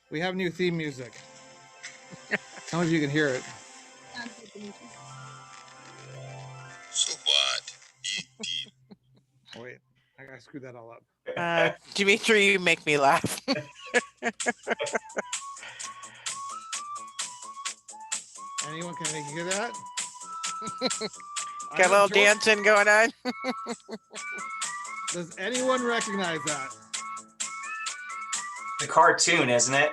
We have new theme music. Some of you can hear it. So what? Eat deep. Oh, wait, I gotta screw that all up. Dimitri, you make me laugh. Anyone can make you hear that? Got a little dancing going on. Does anyone recognize that? The cartoon, isn't it?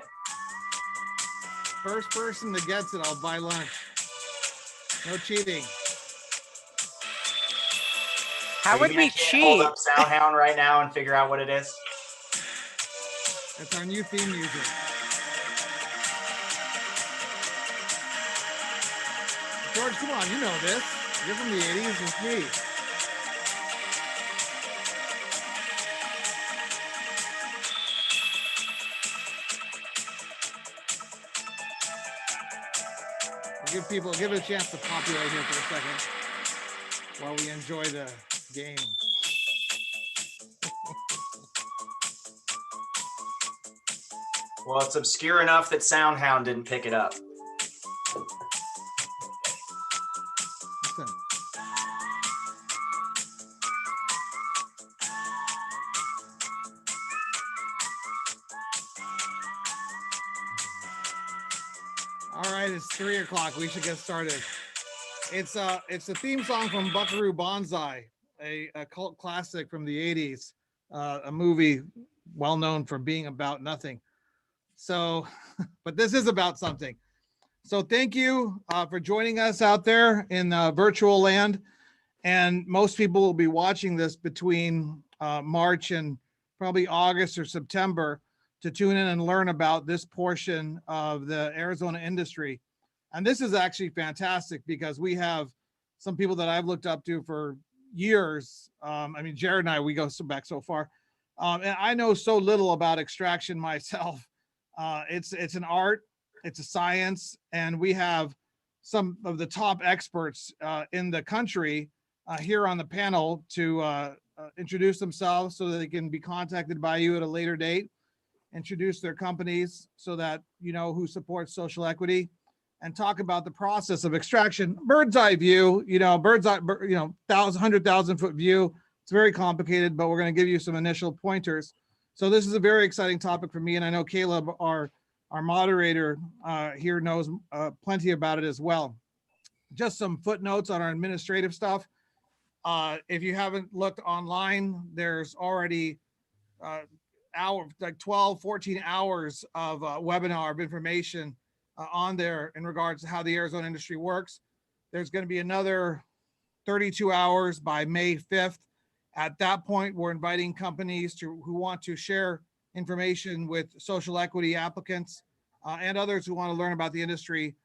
First person that gets it, I'll buy lunch. No cheating. How would we cheat? Hold up SoundHound right now and figure out what it is. It's our new theme music. George, come on, you know this. You're from the 80s, it's me. Give it a chance to populate here for a second while we enjoy the game. Well, it's obscure enough that SoundHound didn't pick it up. Listen. All right, it's 3 o'clock. We should get started. It's a theme song from Buckaroo Banzai, a cult classic from the 80s, a movie well known for being about nothing. So, but this is about something. So thank you for joining us out there in virtual land. And most people will be watching this between March and probably August or September to tune in and learn about this portion of the Arizona industry. And this is actually fantastic because we have some people that I've looked up to for years. I mean, Jared and I, we go back so far. And I know so little about extraction myself. It's an art, it's a science, and we have some of the top experts in the country here on the panel to introduce themselves so that they can be contacted by you at a later date, introduce their companies so that you know who supports social equity, and talk about the process of extraction. Bird's eye view, bird's eye, 100,000 foot view. It's very complicated, but we're going to give you some initial pointers. So this is a very exciting topic for me, and I know Caleb, our moderator here, knows plenty about it as well. Just some footnotes on our administrative stuff. If you haven't looked online, there's already 12, 14 hours of webinar of information on there in regards to how the Arizona industry works. There's going to be another 32 hours by May 5th. At that point, we're inviting companies who want to share information with social equity applicants and others who want to learn about the industry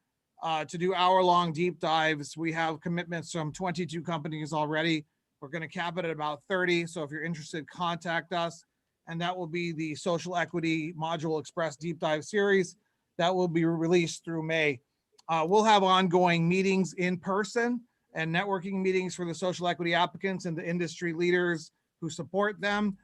to do hour-long deep dives. We have commitments from 22 companies already. We're going to cap it at about 30. So if you're interested, contact us. And that will be the Social Equity Module Express Deep Dive Series that will be released through May. We'll have ongoing meetings in person and networking meetings for the social equity applicants and the industry leaders who support them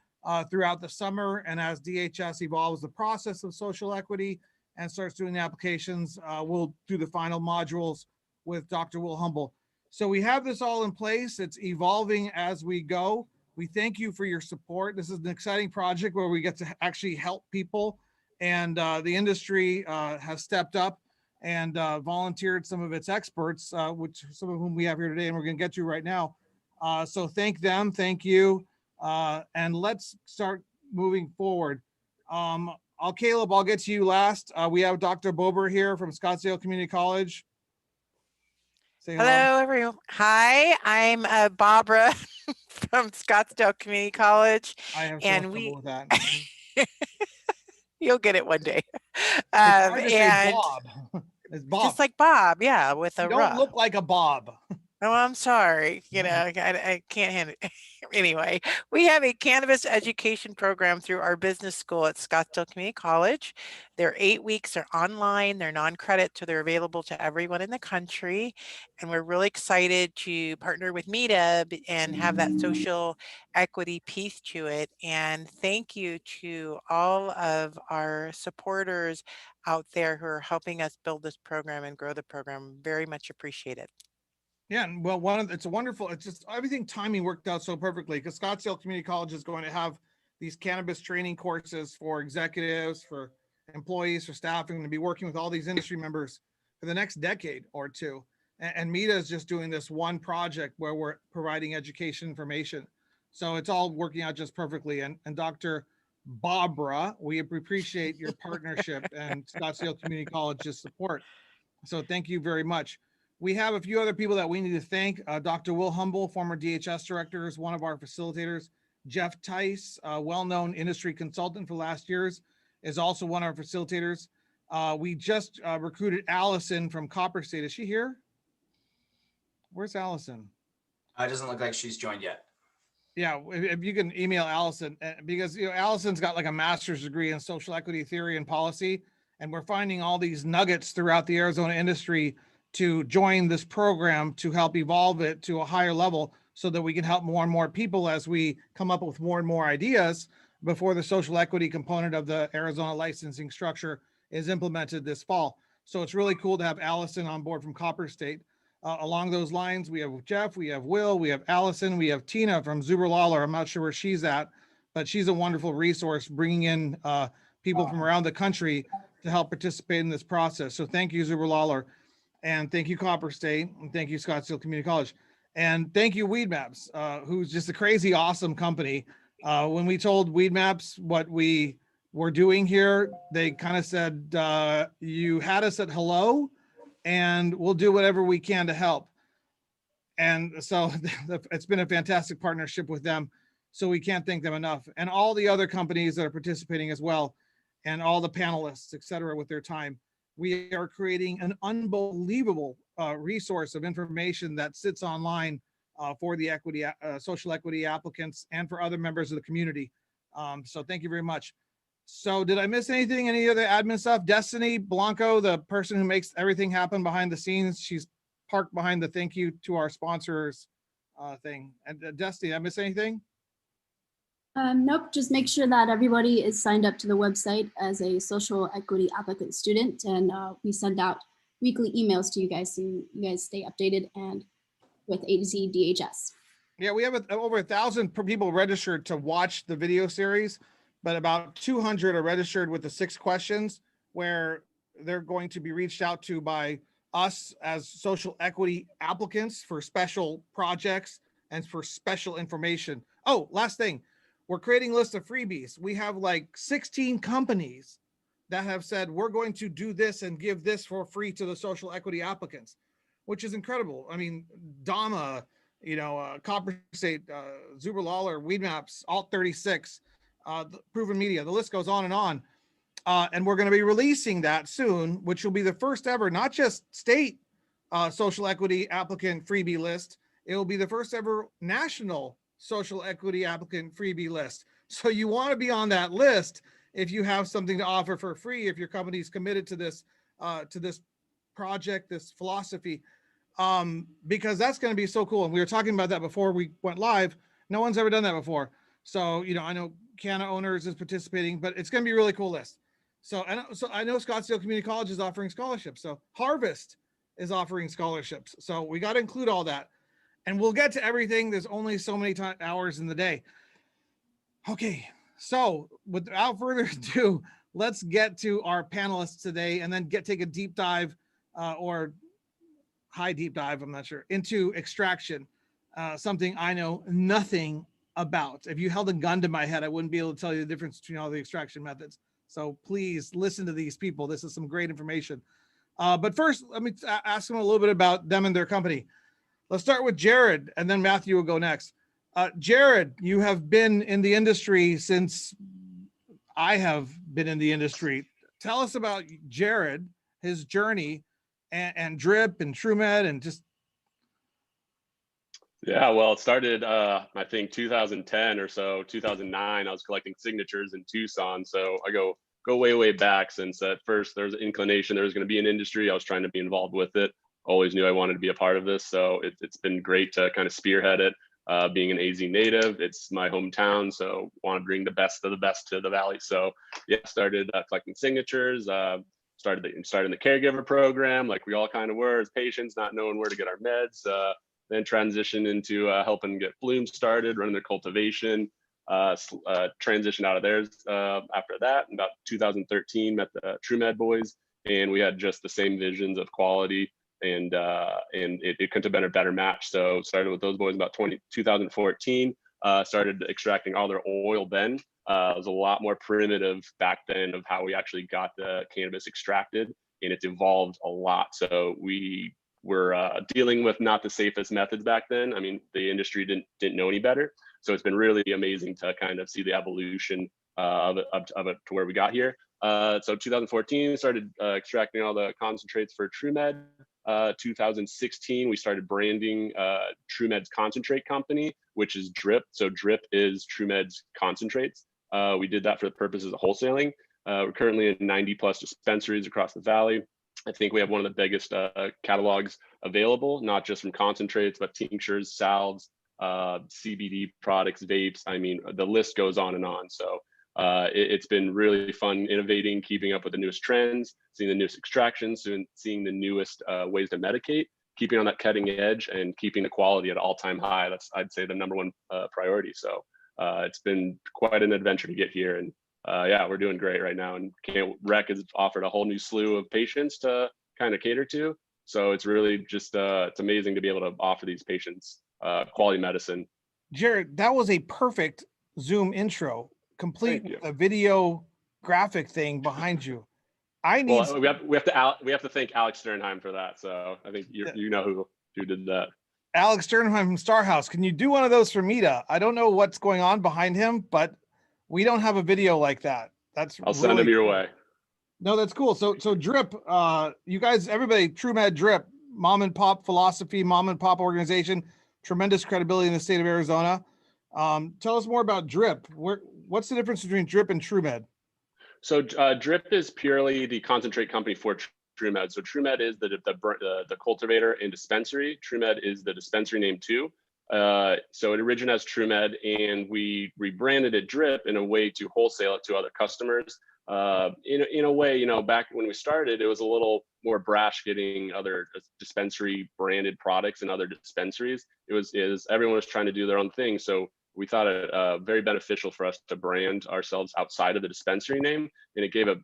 throughout the summer. And as DHS evolves the process of social equity and starts doing the applications, we'll do the final modules with Dr. Will Humble. So we have this all in place. It's evolving as we go. We thank you for your support. This is an exciting project where we get to actually help people. And the industry has stepped up and volunteered some of its experts, which some of whom we have here today, and we're going to get to right now. So thank them, thank you, and let's start moving forward. Caleb, I'll get to you last. We have Dr. Bober here from Scottsdale Community College. Hello, everyone. Hi, I'm Barbara from Scottsdale Community College. I have some trouble with that. You'll get it one day. And Bob. It's Bob. Just like Bob, yeah, with a you don't look like a Bob. Oh, I'm sorry. I can't Anyway, we have a cannabis education program through our business school at Scottsdale Community College. They're 8 weeks, they're online, they're non-credit, so they're available to everyone in the country. And we're really excited to partner with META and have that social equity piece to it. And thank you to all of our supporters out there who are helping us build this program and grow the program. Very much appreciated. Yeah, and well, it's just everything timing worked out so perfectly because Scottsdale Community College is going to have these cannabis training courses for executives, for employees, for staff, and going to be working with all these industry members for the next decade or two. And META is just doing this one project where we're providing education information. So it's all working out just perfectly. And Dr. Barbara, we appreciate your partnership and Scottsdale Community College's support. So thank you very much. We have a few other people that we need to thank. Dr. Will Humble, former DHS director, is one of our facilitators. Jeff Tice, a well-known industry consultant for last years, is also one of our facilitators. We just recruited Allison from Copper State. Is she here? Where's Allison? It doesn't look like she's joined yet. Yeah, if you can email Allison, because Allison's got like a master's degree in social equity theory and policy, and we're finding all these nuggets throughout the Arizona industry to join this program to help evolve it to a higher level so that we can help more and more people as we come up with more and more ideas before the social equity component of the Arizona licensing structure is implemented this fall. So it's really cool to have Allison on board from Copper State. Along those lines, we have Jeff, we have Will, we have Allison, we have Tina from Zuber Lawler. I'm not sure where she's at, but she's a wonderful resource bringing in people from around the country to help participate in this process. So thank you, Zuber Lawler. And thank you, Copper State, and thank you, Scottsdale Community College. And thank you, Weed Maps, who's just a crazy, awesome company. When we told Weed Maps what we were doing here, they kind of said, you had us at hello, and we'll do whatever we can to help. And so it's been a fantastic partnership with them. So we can't thank them enough. And all the other companies that are participating as well, and all the panelists, et cetera, with their time. We are creating an unbelievable resource of information that sits online for the equity, social equity applicants and for other members of the community. So thank you very much. So did I miss anything? Any other admin stuff? Destiny Blanco, the person who makes everything happen behind the scenes, she's parked behind the thank you to our sponsors thing. And Destiny, did I miss anything? Nope, just make sure that everybody is signed up to the website as a social equity applicant student, and we send out weekly emails to you guys so you guys stay updated and with A to Z DHS. Yeah, we have over 1,000 people registered to watch the video series, but about 200 are registered with the 6 questions where they're going to be reached out to by us as social equity applicants for special projects and for special information. Oh, last thing. We're creating a list of freebies. We have like 16 companies that have said, we're going to do this and give this for free to the social equity applicants, which is incredible. I mean, Dama, Copper State, Zuber Lawler, Weed Maps, Alt 36, Proven Media, the list goes on. And we're going to be releasing that soon, which will be the first ever, not just state social equity applicant freebie list. It will be the first ever national social equity applicant freebie list. So you want to be on that list if you have something to offer for free, if your company's committed to this project, this philosophy, because that's going to be so cool. And we were talking about that before we went live. No one's ever done that before. So, I know Canna Owners is participating, but it's going to be a really cool list. So I know Scottsdale Community College is offering scholarships. So Harvest is offering scholarships. So we got to include all that. And we'll get to everything. There's only so many hours in the day. Okay, so without further ado, let's get to our panelists today and then take a deep dive or high deep dive, I'm not sure, into extraction, something I know nothing about. If you held a gun to my head, I wouldn't be able to tell you the difference between all the extraction methods. So please listen to these people. This is some great information. But first, let me ask them a little bit about them and their company. Let's start with Jared, and then Matthew will go next. Jared, you have been in the industry since I have been in the industry. Tell us about Jared, his journey, and Drip and TrueMed, and just. Yeah, well, it started, I think 2010 or so, 2009. I was collecting signatures in Tucson, so I go way back. Since at first there was an inclination there was going to be an industry. I was trying to be involved with it. Always knew I wanted to be a part of this, so it's been great to kind of spearhead it. Being an AZ native, it's my hometown, so want to bring the best of the best to the valley. So yeah, started collecting signatures. Started the caregiver program, like we all kind of were as patients, not knowing where to get our meds. Then transitioned into helping get Bloom started, running their cultivation. Transitioned out of theirs after that. In about 2013, met the TrueMed boys, and we had just the same visions of quality, and it couldn't have been a better match. So started with those boys about 2014. Started extracting all their oil then. It was a lot more primitive back then of how we actually got the cannabis extracted, and it's evolved a lot. So we were dealing with not the safest methods back then. I mean, the industry didn't know any better. So it's been really amazing to kind of see the evolution of it to where we got here. So 2014 started extracting all the concentrates for TrueMed. 2016 we started branding TrueMed's concentrate company, which is Drip. So Drip is TrueMed's concentrates. We did that for the purposes of wholesaling. We're currently in 90 plus dispensaries across the valley. I think we have one of the biggest catalogs available, not just from concentrates, but tinctures, salves, CBD products, vapes. I mean, the list goes on and on. So it's been really fun innovating, keeping up with the newest trends, seeing the newest extractions, seeing the newest ways to medicate, keeping on that cutting edge, and keeping the quality at all-time high. That's, I'd say, the number one priority. So it's been quite an adventure to get here. And yeah, we're doing great right now, and Rec has offered a whole new slew of patients to kind of cater to. So it's really just it's amazing to be able to offer these patients quality medicine. Jared, that was a perfect Zoom intro, complete with a video graphic thing behind you. I need. Well, we have to thank Alex Sternheim for that. So I think you know who did that. Alex Sternheim from Star House. Can you do one of those for Mita? I don't know what's going on behind him, but we don't have a video like that. That's I'll send him your way. No, that's cool. So Drip, you guys, everybody, TrueMed Drip, mom and pop philosophy, mom and pop organization, tremendous credibility in the state of Arizona. Tell us more about Drip. What's the difference between Drip and TrueMed? So Drip is purely the concentrate company for TrueMed. So TrueMed is the cultivator and dispensary. TrueMed is the dispensary name too. So it originated as TrueMed, and we rebranded it Drip in a way to wholesale it to other customers. In a way, you know, back when we started, it was a little more brash getting other dispensary branded products in other dispensaries. It was everyone was trying to do their own thing. So we thought it very beneficial for us to brand ourselves outside of the dispensary name, and it gave and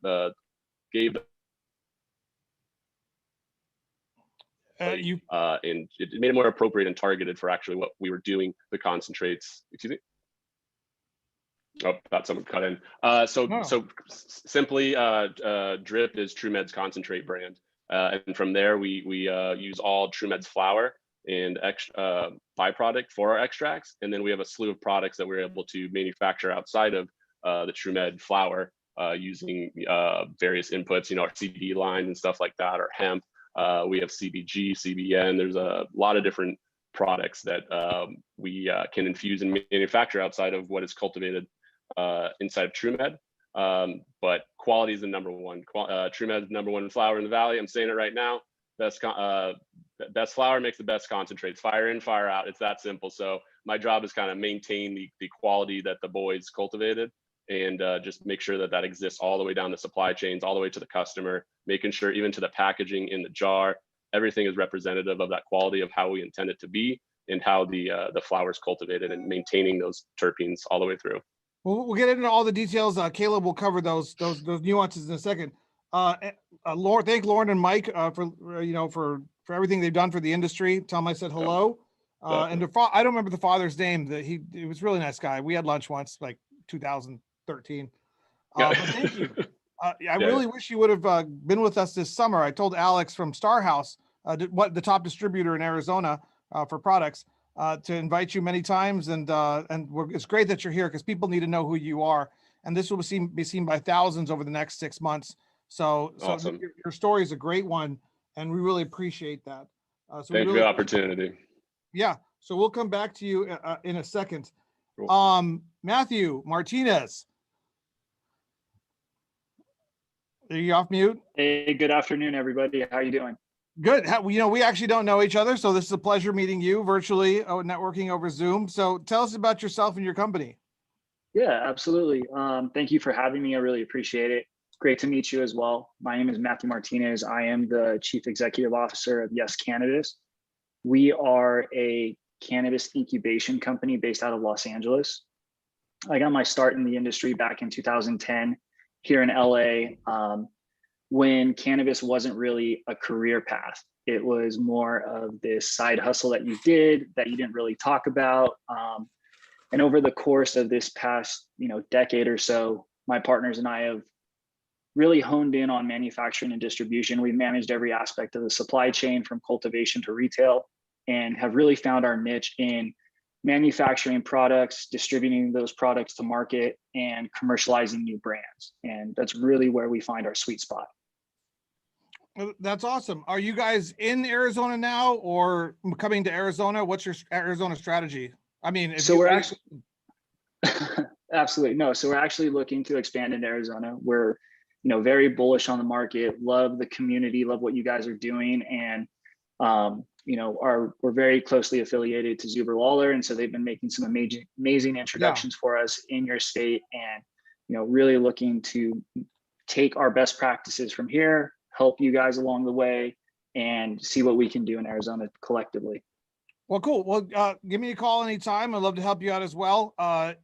it made it more appropriate and targeted for actually what we were doing, the concentrates. Excuse me. Oh, thought someone cut in. So simply, Drip is TrueMed's concentrate brand, and from there we use all TrueMed's flower and byproduct for our extracts, and then we have a slew of products that we're able to manufacture outside of the TrueMed flower using various inputs, you know, our CBD lines and stuff like that, or hemp. We have CBG, CBN. There's a lot of different products that we can infuse and manufacture outside of what is cultivated inside of TrueMed. But quality is the number one. TrueMed's number one flower in the valley. I'm saying it right now. Best flower makes the best concentrates. Fire in, fire out. It's that simple. So my job is kind of maintain the quality that the boys cultivated, and just make sure that exists all the way down the supply chains, all the way to the customer, making sure even to the packaging in the jar, everything is representative of that quality of how we intend it to be, and how the flower is cultivated, and maintaining those terpenes all the way through. We'll get into all the details. Caleb will cover those nuances in a second. Lauren, thank Lauren and Mike for everything they've done for the industry. Tell them I said hello. And I don't remember the father's name. He was a really nice guy. We had lunch once, like 2013. But thank you. I really wish you would have been with us this summer. I told Alex from Star House, the top distributor in Arizona for products, to invite you many times, and it's great that you're here, because people need to know who you are, and this will be seen by thousands over the next 6 months. So awesome. Your story is a great one, and we really appreciate that. Thank you for the opportunity. Yeah. So we'll come back to you in a second. Cool. Matthew Martinez. Are you off mute? Hey, good afternoon, everybody. How you doing? Good. We actually don't know each other, so this is a pleasure meeting you virtually, networking over Zoom. So tell us about yourself and your company. Yeah, absolutely. Thank you for having me. I really appreciate it. Great to meet you as well. My name is Matthew Martinez. I am the Chief Executive Officer of Yes Cannabis. We are a cannabis incubation company based out of Los Angeles. I got my start in the industry back in 2010 here in LA, when cannabis wasn't really a career path. It was more of this side hustle that you did that you didn't really talk about. And over the course of this past, decade or so, my partners and I have really honed in on manufacturing and distribution. We've managed every aspect of the supply chain from cultivation to retail, and have really found our niche in manufacturing products, distributing those products to market, and commercializing new brands. And that's really where we find our sweet spot. That's awesome. Are you guys in Arizona now or coming to Arizona? What's your Arizona strategy? I mean, So we're actually absolutely no. So we're actually looking to expand in Arizona. We're, very bullish on the market. Love the community. Love what you guys are doing, and we're very closely affiliated to Zuber Lawler, and so they've been making some amazing introductions for us in your state, and really looking to take our best practices from here, help you guys along the way, and see what we can do in Arizona collectively. Well, cool. Well, give me a call anytime. I'd love to help you out as well.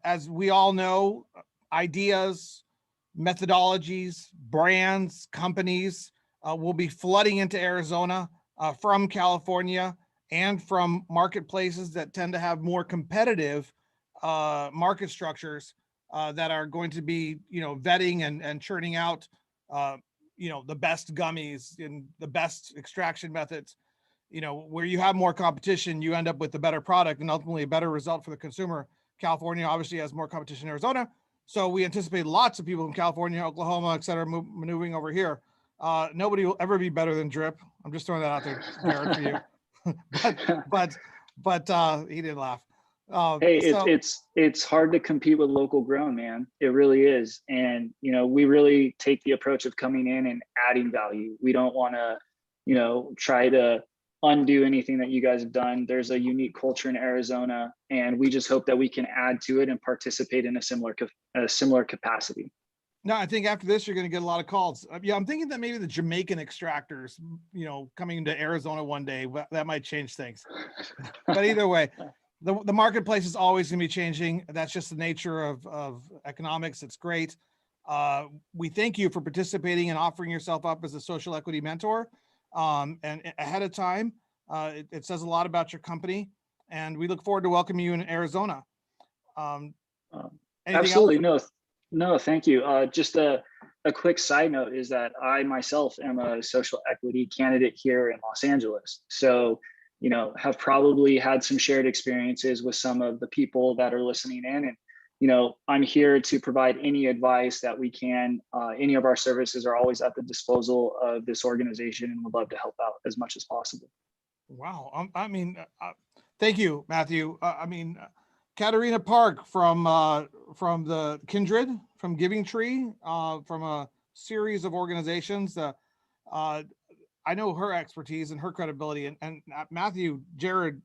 As we all know, ideas, methodologies, brands, companies will be flooding into Arizona from California and from marketplaces that tend to have more competitive market structures that are going to be, vetting and churning out, the best gummies and the best extraction methods. Where you have more competition, you end up with a better product and ultimately a better result for the consumer. California obviously has more competition than Arizona. So we anticipate lots of people from California, Oklahoma, et cetera, maneuvering over here. Nobody will ever be better than Drip. I'm just throwing that out there, Jared, for you. but he didn't laugh. Hey, it's hard to compete with local grown, man. It really is. And, we really take the approach of coming in and adding value. We don't want to, try to undo anything that you guys have done. There's a unique culture in Arizona, and we just hope that we can add to it and participate in a similar capacity. No, I think after this, you're going to get a lot of calls. Yeah, I'm thinking that maybe the Jamaican extractors, coming to Arizona one day, that might change things. But either way, the marketplace is always going to be changing. That's just the nature of economics. It's great. We thank you for participating and offering yourself up as a social equity mentor. And ahead of time, it says a lot about your company, and we look forward to welcoming you in Arizona. Absolutely. No, thank you. Just a quick side note is that I myself am a social equity candidate here in Los Angeles. So, have probably had some shared experiences with some of the people that are listening in, and I'm here to provide any advice that we can. Any of our services are always at the disposal of this organization, and would love to help out as much as possible. Wow. Thank you, Matthew. Katarina Park from the Kindred, from Giving Tree, from a series of organizations. I know her expertise and her credibility. And Matthew, Jared,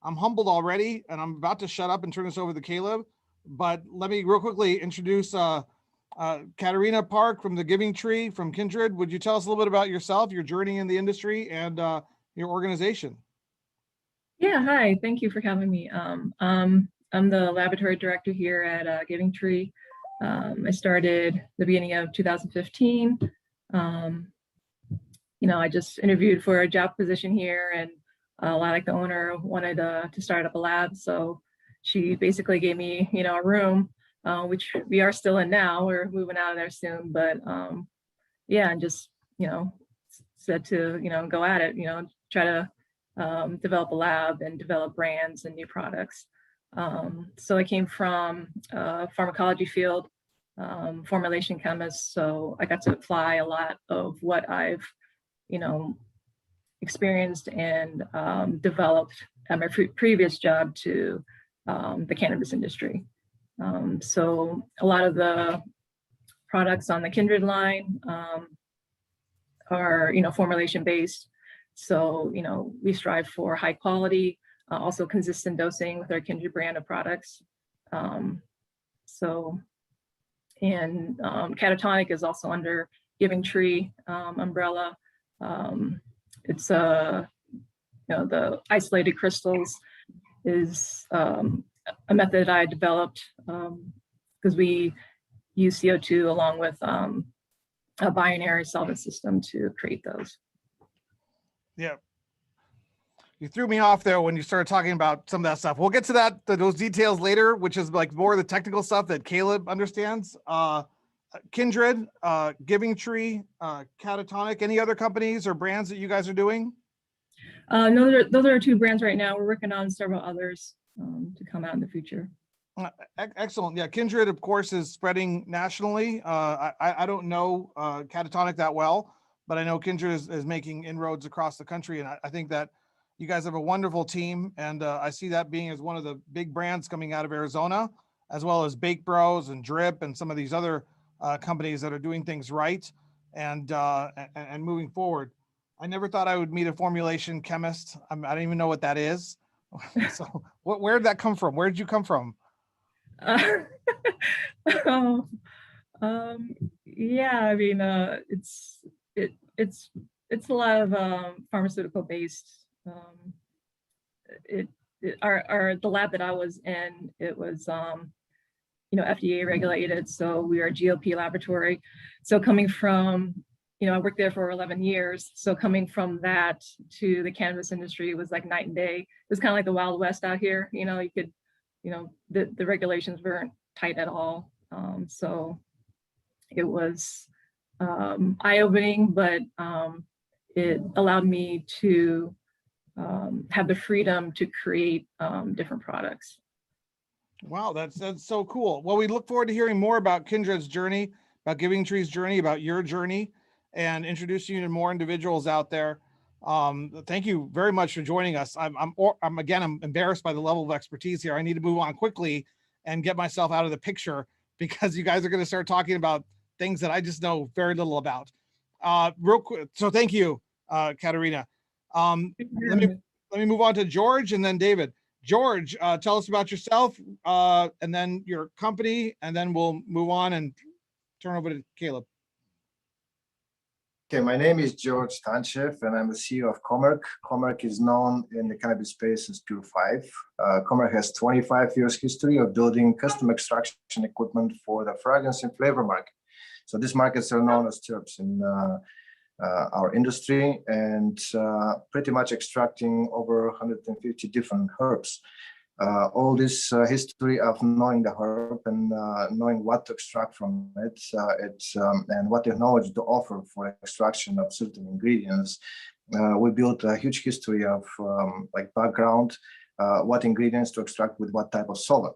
I'm humbled already, and I'm about to shut up and turn this over to Caleb. But let me real quickly introduce Katarina Park from the Giving Tree, from Kindred. Would you tell us a little bit about yourself, your journey in the industry, and your organization? Yeah, hi. Thank you for having me. I'm the laboratory director here at Giving Tree. I started the beginning of 2015. I just interviewed for a job position here, and like the owner wanted to start up a lab. So she basically gave me, a room, which we are still in now. We're moving out of there soon, but yeah, and just, said to, go at it, try to develop a lab and develop brands and new products. So I came from pharmacology field, formulation chemist. So I got to apply a lot of what I've, experienced and developed at my previous job to the cannabis industry. So a lot of the products on the Kindred line are, formulation based. So, we strive for high quality, also consistent dosing with our Kindred brand of products. And Catatonic is also under Giving Tree umbrella. It's the isolated crystals is a method I developed because we use CO2 along with a binary solvent system to create those. Yeah. You threw me off there when you started talking about some of that stuff. We'll get to those details later, which is like more of the technical stuff that Caleb understands. Kindred, Giving Tree, Catatonic, any other companies or brands that you guys are doing? No, those are 2 brands right now. We're working on several others to come out in the future. Excellent. Yeah, Kindred, of course, is spreading nationally. I don't know Catatonic that well, but I know Kindred is making inroads across the country. And I think that you guys have a wonderful team. And I see that being as one of the big brands coming out of Arizona, as well as Bake Bros and Drip and some of these other companies that are doing things right and moving forward. I never thought I would meet a formulation chemist. I don't even know what that is. So where did that come from? Where did you come from? Yeah, I mean, it's a lot of pharmaceutical based. The lab that I was in, it was FDA regulated, so we are a GLP laboratory. So coming from, I worked there for 11 years. So coming from that to the cannabis industry was like night and day. It was kind of like the Wild West out here. You could, the regulations weren't tight at all. So it was eye-opening, but it allowed me to have the freedom to create different products. Wow, that's so cool. Well, we look forward to hearing more about Kindred's journey, about Giving Tree's journey, about your journey, and introducing you to more individuals out there. Thank you very much for joining us. I'm embarrassed by the level of expertise here. I need to move on quickly and get myself out of the picture because you guys are going to start talking about things that I just know very little about. Real quick. So thank you, Katerina. Let me move on to George and then David. George, tell us about yourself and then your company, and then we'll move on and turn over to Caleb. Okay, my name is George Tanchev, and I'm the CEO of Comerc. Comerc is known in the cannabis space as Pure 5. Comerc has 25 years history of building custom extraction equipment for the fragrance and flavor market. So these markets are known as terps in our industry, and pretty much extracting over 150 different herbs. All this history of knowing the herb and knowing what to extract from it, and what technology to offer for extraction of certain ingredients, we built a huge history of background, what ingredients to extract with what type of solvent.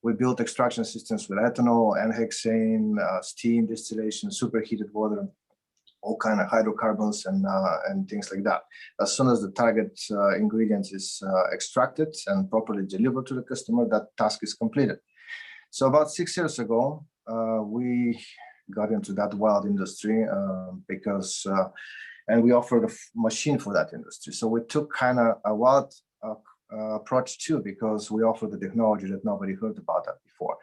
We built extraction systems with ethanol, N-hexane, steam distillation, superheated water, all kind of hydrocarbons and things like that. As soon as the target ingredient is extracted and properly delivered to the customer, that task is completed. So about 6 years ago, we got into that wild industry because, and we offered a machine for that industry. So we took kind of a wild approach too, because we offer the technology that nobody heard about that before,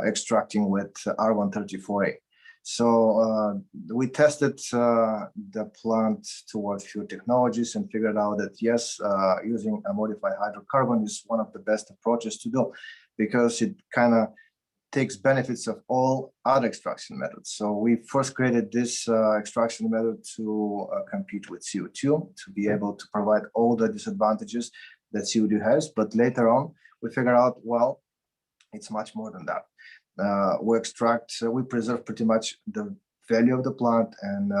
extracting with R134A. So we tested the plant towards few technologies and figured out that yes, using a modified hydrocarbon is one of the best approaches to do, because it kind of takes benefits of all other extraction methods. So we first created this extraction method to compete with CO2, to be able to provide all the disadvantages that CO2 has. But later on, we figured out, well, it's much more than that. We preserve pretty much the value of the plant and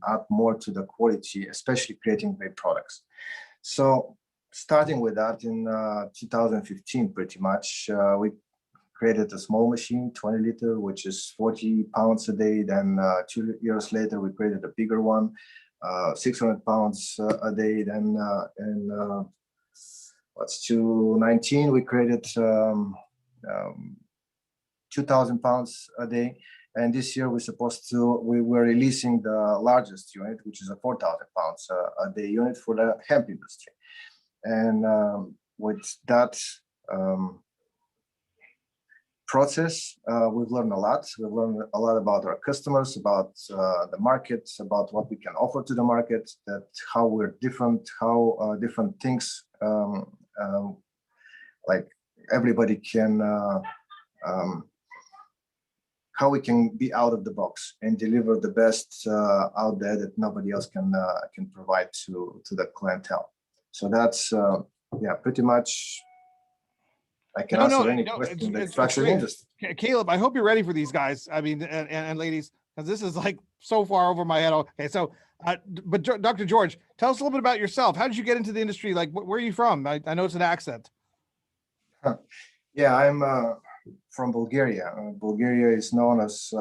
add more to the quality, especially creating great products. So starting with that in 2015, pretty much, we created a small machine, 20 liter, which is 40 pounds a day. Then 2 years later, we created a bigger one, 600 pounds a day. Then in what's 2019, we created 2,000 pounds a day. And this year we were releasing the largest unit, which is a 4,000 pounds a day unit for the hemp industry. And with that process, we've learned a lot. We've learned a lot about our customers, about the market, about what we can offer to the market, that how we're different, how different things like everybody can, how we can be out of the box and deliver the best out there that nobody else can provide to the clientele. So that's yeah, pretty much. I can answer any question in the extraction industry. Caleb, I hope you're ready for these guys. I mean, and ladies, because this is like so far over my head. Okay, so, but Dr. George, tell us a little bit about yourself. How did you get into the industry? Like, where are you from? I know it's an accent. Yeah, I'm from Bulgaria. Bulgaria is known as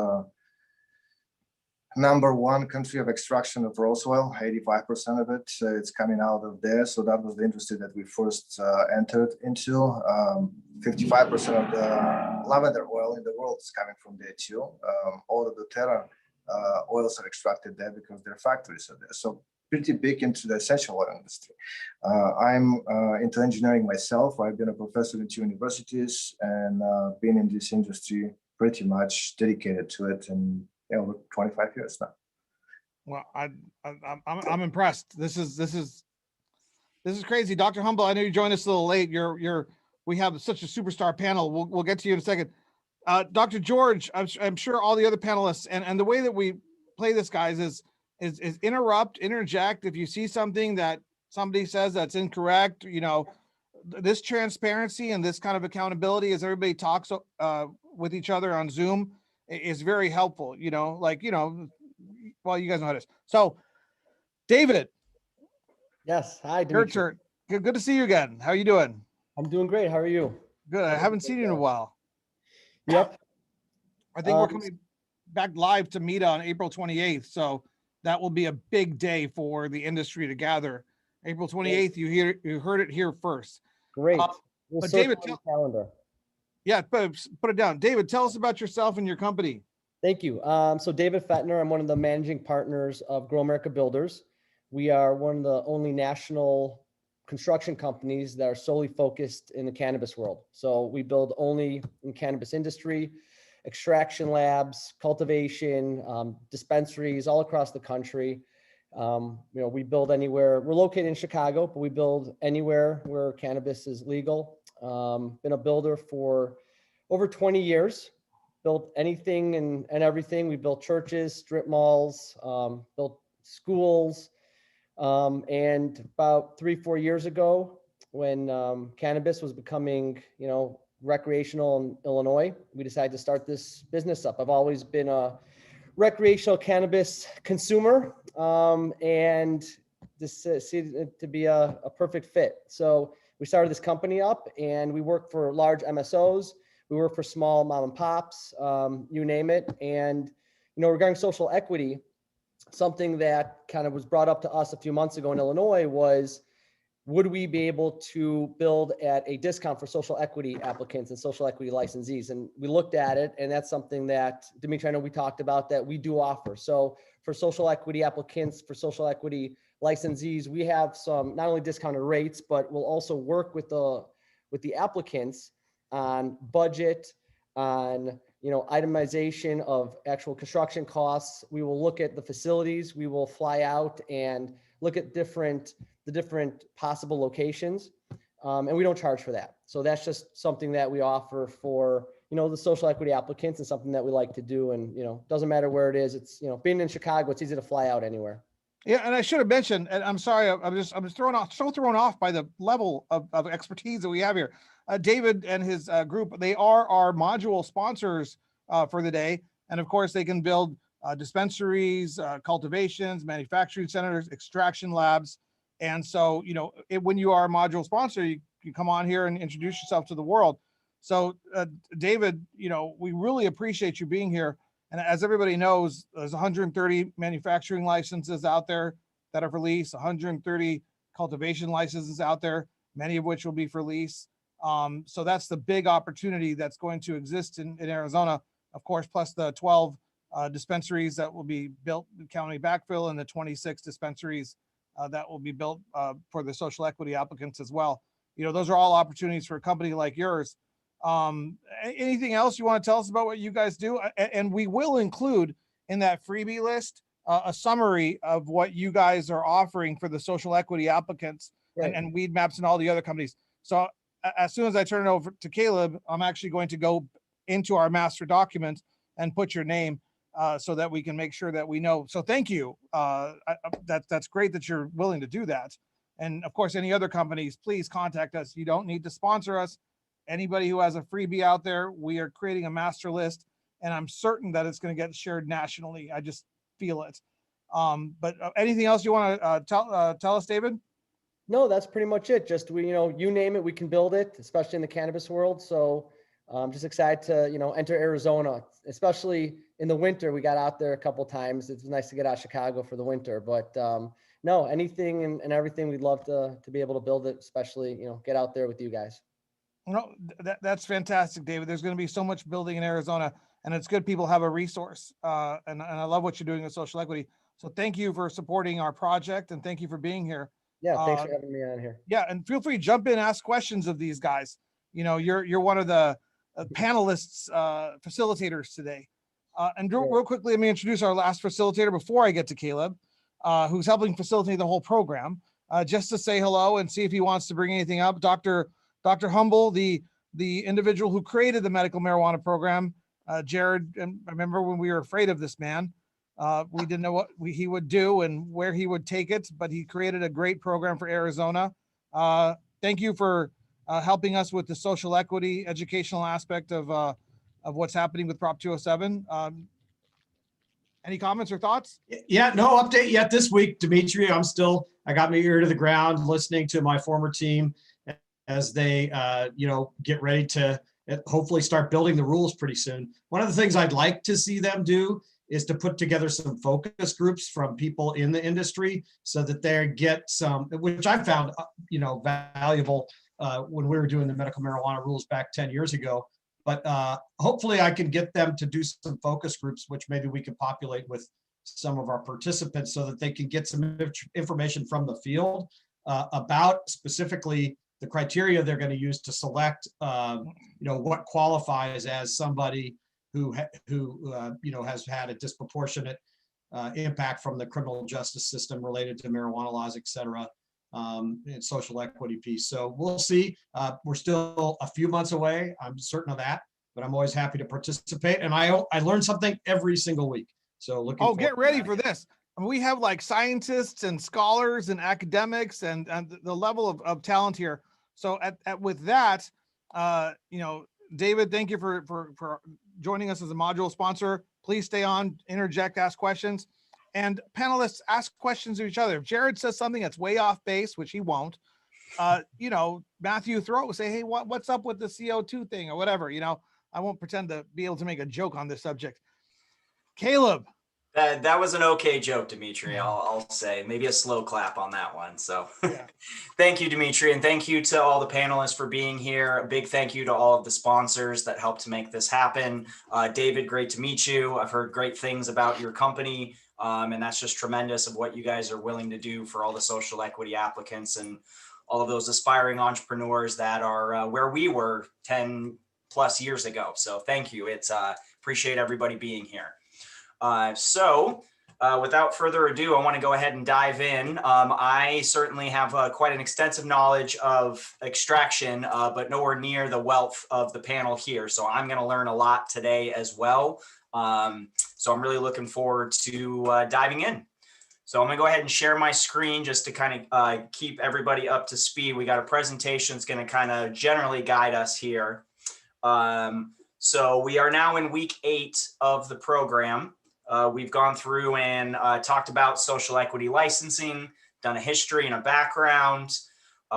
#1 country of extraction of rose oil. 85% of it, it's coming out of there. So that was the industry that we first entered into. 55% of the lavender oil in the world is coming from there too. All of the terra oils are extracted there because their factories are there. So pretty big into the essential oil industry. I'm into engineering myself. I've been a professor in 2 universities and been in this industry pretty much dedicated to it and over 25 years now. Well, I'm impressed. This is crazy. Dr. Humble, I know you joined us a little late. We have such a superstar panel. We'll get to you in a second. Dr. George, I'm sure all the other panelists and the way that we play this, guys, is interject if you see something that somebody says that's incorrect. You know, this transparency and this kind of accountability as everybody talks with each other on Zoom is very helpful. You know, like, you know, well, you guys know how it is. So, David. Yes. Hi, Your turn. Good to see you again. How are you doing? I'm doing great. How are you? Good. I haven't seen you in a while. Yep. I think we're coming back live to meet on April 28th. So that will be a big day for the industry to gather. April 28th, you heard it here first. Great. But David, calendar. Yeah, put it down. David, tell us about yourself and your company. Thank you. So David Fettner, I'm one of the managing partners of Grow America Builders. We are one of the only national construction companies that are solely focused in the cannabis world. So we build only in cannabis industry, extraction labs, cultivation, dispensaries all across the country. You know, we build anywhere. We're located in Chicago, but we build anywhere where cannabis is legal. Been a builder for over 20 years, built anything and everything. We built churches, strip malls, built schools. And about 3-4 years ago, when cannabis was becoming, you know, recreational in Illinois, we decided to start this business up. I've always been a recreational cannabis consumer, and this seemed to be a perfect fit. So we started this company up, and we work for large MSOs. We work for small mom and pops, you name it. And, you know, regarding social equity, something that kind of was brought up to us a few months ago in Illinois was, would we be able to build at a discount for social equity applicants and social equity licensees? And we looked at it, and that's something that, Dimitri, I know we talked about that we do offer. So for social equity applicants, for social equity licensees, we have some not only discounted rates, but we'll also work with the applicants on budget, on, you know, itemization of actual construction costs. We will look at the facilities. We will fly out and look at the different possible locations, and we don't charge for that. So that's just something that we offer for, you know, the social equity applicants, and something that we like to do. And, you know, doesn't matter where it is. It's, you know, being in Chicago, it's easy to fly out anywhere. Yeah, and I should have mentioned, and I'm sorry, I'm just thrown off by the level of expertise that we have here. David and his group, they are our module sponsors for the day, and of course they can build dispensaries, cultivations, manufacturing centers, extraction labs. And so, you know, when you are a module sponsor, you come on here and introduce yourself to the world. So David, you know, we really appreciate you being here. And as everybody knows, there's 130 manufacturing licenses out there. that are for lease, 130 cultivation licenses out there, many of which will be for lease. So that's the big opportunity that's going to exist in Arizona, of course, plus the 12 dispensaries that will be built in county backfill and the 26 dispensaries that will be built for the social equity applicants as well. You know, those are all opportunities for a company like yours. Anything else you want to tell us about what you guys do? And we will include in that freebie list a summary of what you guys are offering for the social equity applicants and weed maps and all the other companies. So as soon as I turn it over to Caleb, I'm actually going to go into our master document and put your name so that we can make sure that we know. So thank you. That's great that you're willing to do that. And of course, any other companies, please contact us. You don't need to sponsor us. Anybody who has a freebie out there, we are creating a master list, and I'm certain that it's going to get shared nationally. I just feel it. But anything else you want to tell us, David? No, that's pretty much it. Just you name it, we can build it, especially in the cannabis world. So I'm just excited to, enter Arizona, especially in the winter. We got out there a couple times. It's nice to get out of Chicago for the winter, but no, anything and everything, we'd love to be able to build it, especially, get out there with you guys. No, that's fantastic, David. There's going to be so much building in Arizona, and it's good people have a resource. And I love what you're doing with social equity. So thank you for supporting our project, and thank you for being here. Yeah, thanks for having me on here. Yeah, and feel free to jump in, ask questions of these guys. You're one of the panelists, facilitators today. And real quickly, let me introduce our last facilitator before I get to Caleb, who's helping facilitate the whole program. Just to say hello and see if he wants to bring anything up. Dr. Humble, the individual who created the medical marijuana program. Jared, and I remember when we were afraid of this man. We didn't know what he would do and where he would take it, but he created a great program for Arizona. Thank you for helping us with the social equity educational aspect of what's happening with Prop 207. Any comments or thoughts? Yeah, no update yet this week, Dimitri. I got my ear to the ground listening to my former team as they, get ready to hopefully start building the rules pretty soon. One of the things I'd like to see them do is to put together some focus groups from people in the industry so that they get some, which I found, valuable when we were doing the medical marijuana rules back 10 years ago. But hopefully I can get them to do some focus groups, which maybe we can populate with some of our participants so that they can get some information from the field about specifically the criteria they're going to use to select, what qualifies as somebody who has had a disproportionate impact from the criminal justice system related to marijuana laws, et cetera, and social equity piece. So we'll see. We're still a few months away. I'm certain of that, but I'm always happy to participate. And I learn something every single week. So get ready for this. I mean, we have like scientists and scholars and academics and the level of talent here. So with that, David, thank you for joining us as a module sponsor. Please stay on, interject, ask questions, and panelists ask questions of each other. If Jared says something that's way off base, which he won't, Matthew say, hey, what's up with the CO2 thing or whatever, I won't pretend to be able to make a joke on this subject. Caleb. That was an okay joke, Dimitri. I'll say maybe a slow clap on that one. So yeah. Thank you, Dimitri. And thank you to all the panelists for being here. A big thank you to all of the sponsors that helped to make this happen. David, great to meet you. I've heard great things about your company. And that's just tremendous of what you guys are willing to do for all the social equity applicants and all of those aspiring entrepreneurs that are where we were 10 plus years ago. So thank you. It's appreciate everybody being here. Without further ado, I want to go ahead and dive in. I certainly have quite an extensive knowledge of extraction, but nowhere near the wealth of the panel here. So I'm going to learn a lot today as well. So I'm really looking forward to diving in. So I'm going to go ahead and share my screen just to kind of keep everybody up to speed. We got a presentation that's going to kind of generally guide us here. So we are now in week 8 of the program. We've gone through and talked about social equity licensing, done a history and a background.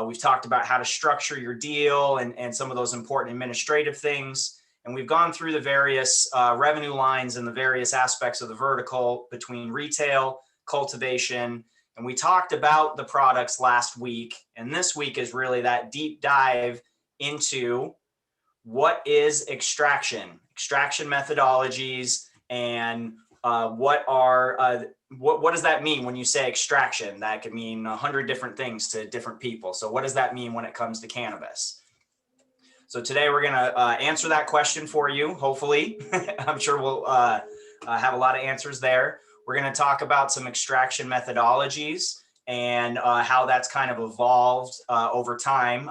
We've talked about how to structure your deal and some of those important administrative things. And we've gone through the various revenue lines and the various aspects of the vertical between retail, cultivation, And we talked about the products last week, and this week is really that deep dive into what is extraction methodologies, and what does that mean when you say extraction? That could mean 100 different things to different people. So what does that mean when it comes to cannabis? So today we're going to answer that question for you, hopefully. I'm sure we'll have a lot of answers there. We're going to talk about some extraction methodologies and how that's kind of evolved over time.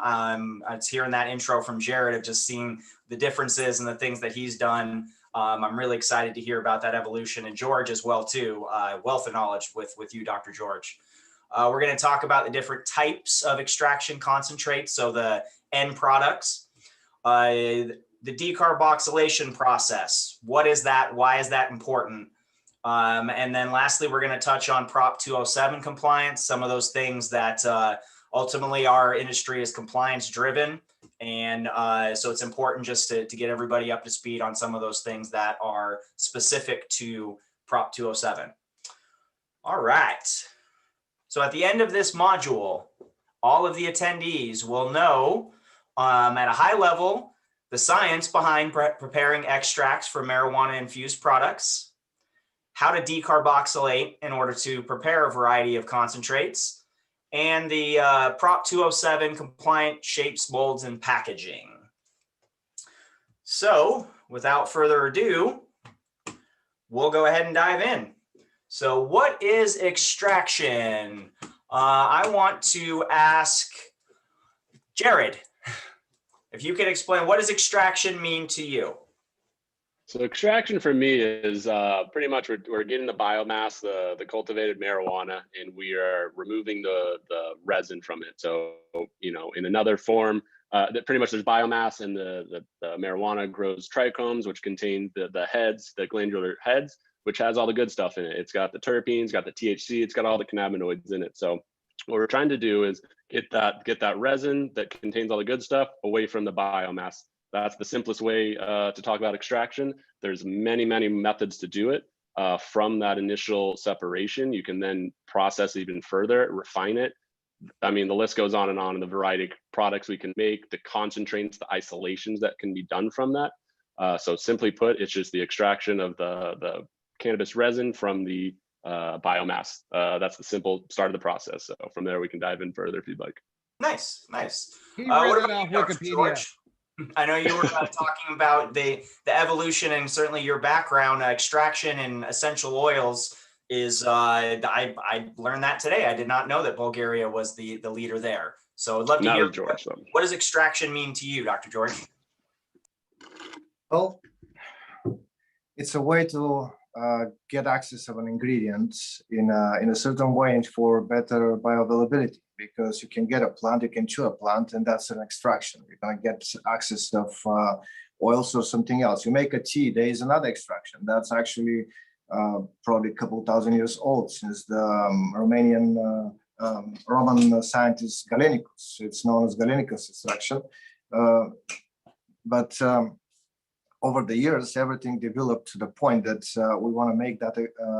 It's hearing that intro from Jared of just seeing the differences and the things that he's done. I'm really excited to hear about that evolution, and George as well too. Wealth of knowledge with you, Dr. George. We're going to talk about the different types of extraction concentrates, so the end products. The decarboxylation process. What is that? Why is that important? And then lastly, we're going to touch on Prop 207 compliance, some of those things that ultimately our industry is compliance driven. And so it's important just to get everybody up to speed on some of those things that are specific to Prop 207. All right. So at the end of this module, all of the attendees will know at a high level the science behind preparing extracts for marijuana infused products, how to decarboxylate in order to prepare a variety of concentrates, and the Prop 207 compliant shapes, molds, and packaging. So without further ado, we'll go ahead and dive in. So what is extraction? I want to ask Jared, if you could explain, what does extraction mean to you? So extraction for me is pretty much we're getting the biomass, the cultivated marijuana, and we are removing the resin from it. So, you know, in another form, that pretty much there's biomass, and the marijuana grows trichomes, which contain the heads, the glandular heads, which has all the good stuff in it. It's got the terpenes, got the THC, it's got all the cannabinoids in it. So what we're trying to do is get that resin that contains all the good stuff away from the biomass. That's the simplest way to talk about extraction. There's many methods to do it. From that initial separation, you can then process even further, refine it. I mean, the list goes on and the variety of products we can make, the concentrates, the isolations that can be done from that. So simply put, it's just the extraction of the cannabis resin from the biomass. That's the simple start of the process. So from there, we can dive in further if you'd like. Nice. He What read it about off you, Dr. Wikipedia. George? I know you were talking about the evolution and certainly your background. Extraction in essential oils is, I learned that today. I did not know that Bulgaria was the leader there. So I'd love to hear, George, what does extraction mean to you, Dr. George? Well, it's a way to get access of an ingredient in a certain way and for better bioavailability, because you can get a plant, you can chew a plant, and that's an extraction. You're going to get access of oils or something else. You make a tea, there is another extraction. That's actually probably a couple thousand years old, since the Romanian Roman scientist Galenicus. It's known as Galenicus extraction. But over the years, everything developed to the point that we want to make that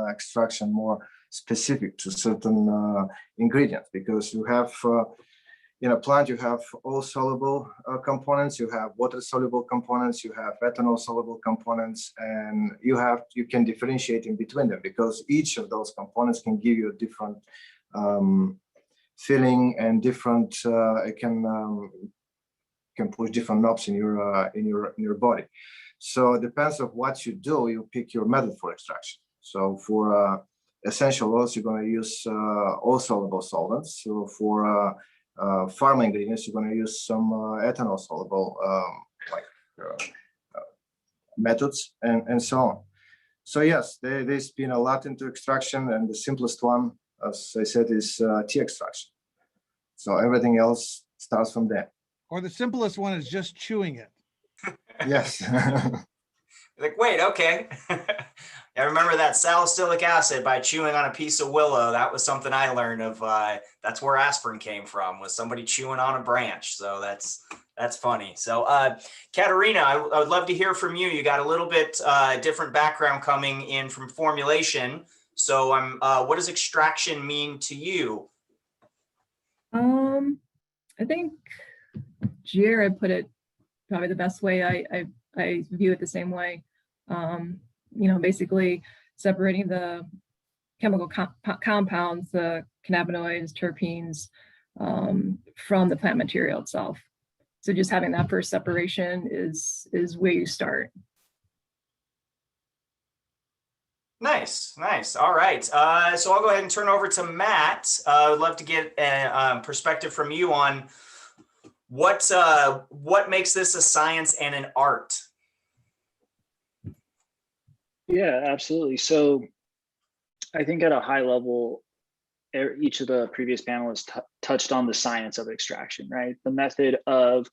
extraction more specific to certain ingredients, because you have in a plant, you have oil soluble components, you have water soluble components, you have ethanol soluble components, and you can differentiate in between them, because each of those components can give you a different feeling and different it can push different knobs in your body. So it depends on what you do, you pick your method for extraction. So for essential oils, you're going to use oil soluble solvents. So for pharma ingredients, you're going to use some ethanol soluble methods and so on. So yes, there's been a lot into extraction, and the simplest one, as I said, is tea extraction. So everything else starts from there. Or the simplest one is just chewing it. Yes. Like, wait, okay. I remember that salicylic acid by chewing on a piece of willow. That was something I learned of. That's where aspirin came from, was somebody chewing on a branch. So that's funny. So Katerina, I would love to hear from you. You got a little bit different background coming in from formulation. So what does extraction mean to you? I think Jared put it probably the best way. I view it the same way. Basically separating the chemical compounds, the cannabinoids, terpenes, from the plant material itself. So just having that first separation is where you start. Nice. All right. So I'll go ahead and turn over to Matt. I'd love to get a perspective from you on what makes this a science and an art. Yeah, absolutely. So I think at a high level, each of the previous panelists touched on the science of extraction, right? The method of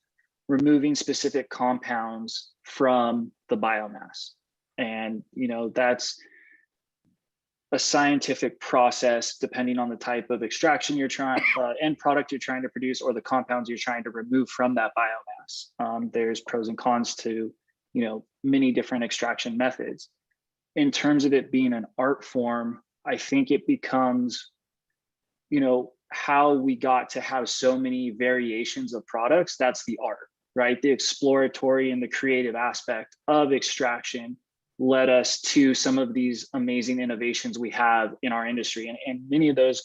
removing specific compounds from the biomass. And, that's a scientific process depending on the type of extraction you're trying, end product you're trying to produce, or the compounds you're trying to remove from that biomass. There's pros and cons to, many different extraction methods. In terms of it being an art form, I think it becomes, how we got to have so many variations of products. That's the art, right? The exploratory and the creative aspect of extraction led us to some of these amazing innovations we have in our industry. And many of those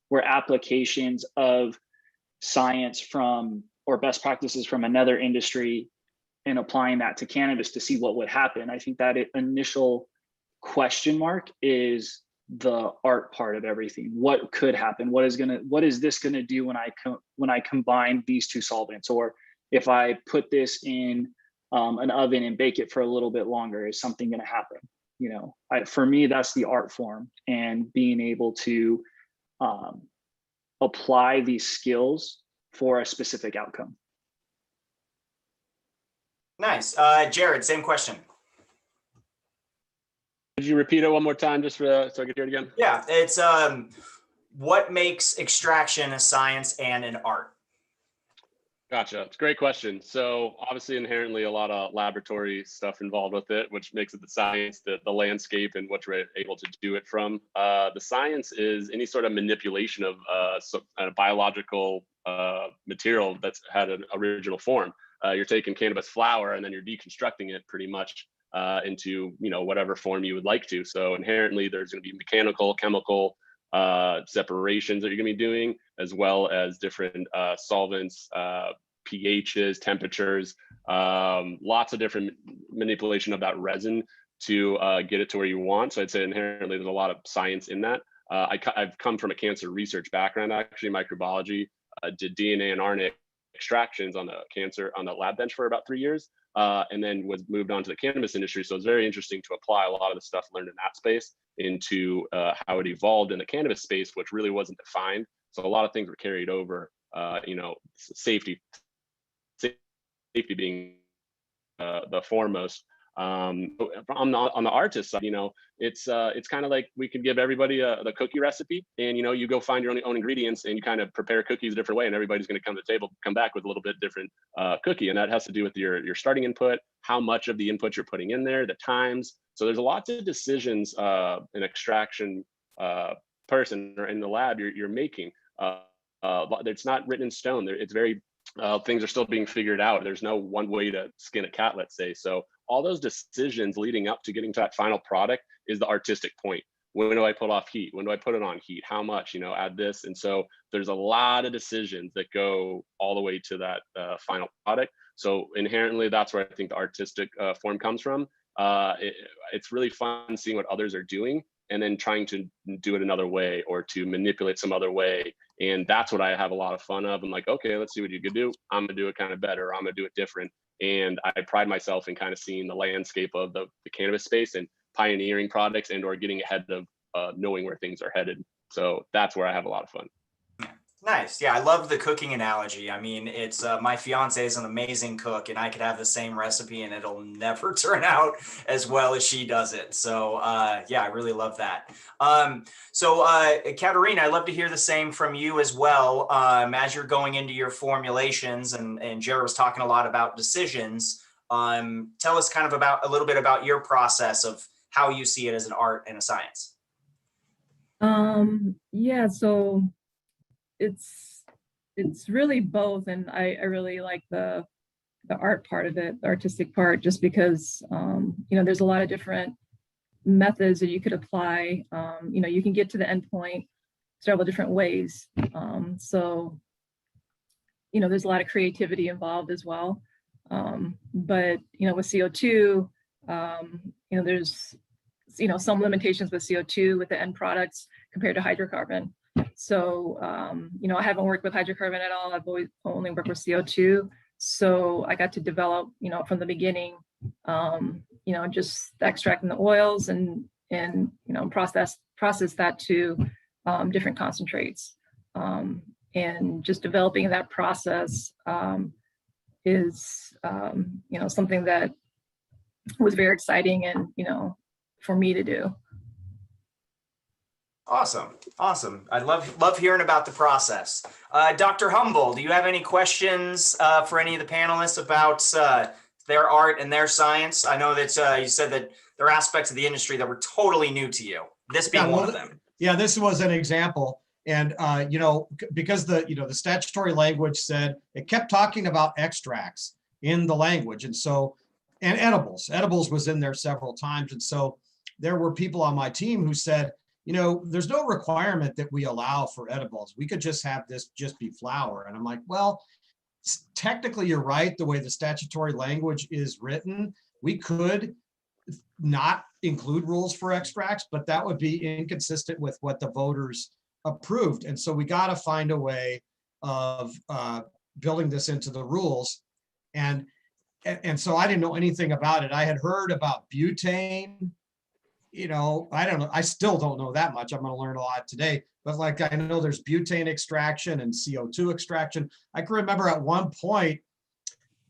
were applications of science or best practices from another industry and applying that to cannabis to see what would happen. I think that initial question mark is the art part of everything. What could happen? What is this gonna do when I combine these two solvents? Or if I put this in an oven and bake it for a little bit longer, is something going to happen? For me, that's the art form, and being able to apply these skills for a specific outcome. Nice. Jared, same question. Could you repeat it one more time just so I could hear it again? Yeah, it's what makes extraction a science and an art? Gotcha. It's a great question. So obviously inherently a lot of laboratory stuff involved with it, which makes it the science, the landscape, and what you're able to do it from. The science is any sort of manipulation of a biological material that's had an original form. You're taking cannabis flower and then you're deconstructing it pretty much into whatever form you would like to. So inherently there's going to be mechanical, chemical separations that you're going to be doing, as well as different solvents, pHs, temperatures, lots of different manipulation of that resin to get it to where you want. So I'd say inherently there's a lot of science in that. I've come from a cancer research background, actually, microbiology, did DNA and RNA extractions on the lab bench for about 3 years, and then was moved on to the cannabis industry. So it's very interesting to apply a lot of the stuff learned in that space into how it evolved in the cannabis space, which really wasn't defined. So a lot of things were carried over, safety being the foremost. On the artist side, it's kind of like we could give everybody the cookie recipe, and you go find your own ingredients and you kind of prepare cookies a different way, and everybody's going to come to the table, come back with a little bit different cookie, and that has to do with your starting input, how much of the input you're putting in there, the times. So there's lots of decisions an extraction person or in the lab you're making. It's not written in stone. It's very things are still being figured out. There's no one way to skin a cat, let's say. So all those decisions leading up to getting to that final product is the artistic point. When do I put off heat? When do I put it on heat? How much? Add this. And so there's a lot of decisions that go all the way to that final product. So inherently, that's where I think the artistic form comes from. It's really fun seeing what others are doing and then trying to do it another way or to manipulate some other way. And that's what I have a lot of fun of. I'm like, okay, let's see what you could do. I'm gonna do it kind of better. I'm gonna do it different. And I pride myself in kind of seeing the landscape of the cannabis space and pioneering products and or getting ahead of knowing where things are headed. So that's where I have a lot of fun. Nice. Yeah, I love the cooking analogy. I mean, it's my fiance is an amazing cook, and I could have the same recipe and it'll never turn out as well as she does it. So yeah, I really love that. So Katerina, I'd love to hear the same from you as well. As you're going into your formulations, and Jared was talking a lot about decisions. Tell us kind of a little bit about your process of how you see it as an art and a science. Yeah, so it's really both, and I really like the art part of it, the artistic part, just because you know, there's a lot of different methods that you could apply. You know, you can get to the end point several different ways. So, you know, there's a lot of creativity involved as well. But, you know, with CO2, you know, there's, you know, some limitations with CO2 with the end products compared to hydrocarbon. So, you know, I haven't worked with hydrocarbon at all. I've always only worked with CO2. So I got to develop, you know, from the beginning, you know, just extracting the oils and you know, process that to different concentrates. And just developing that process is, you know, something that was very exciting and, you know, for me to do. Awesome. Awesome. I love hearing about the process. Dr. Humble, do you have any questions for any of the panelists about their art and their science? I know that you said that there are aspects of the industry that were totally new to you, this being one of them. Yeah, this was an example. And, you know, because the statutory language said, it kept talking about extracts in the language. And so, and edibles was in there several times. And so there were people on my team who said, you know, there's no requirement that we allow for edibles. We could just have this just be flower. And I'm like, well, technically you're right. The way the statutory language is written, we could not include rules for extracts, but that would be inconsistent with what the voters approved. And so we got to find a way of building this into the rules. And so I didn't know anything about it. I had heard about butane. You know, I don't know. I still don't know that much. I'm going to learn a lot today. But like, I know there's butane extraction and CO2 extraction. I can remember at one point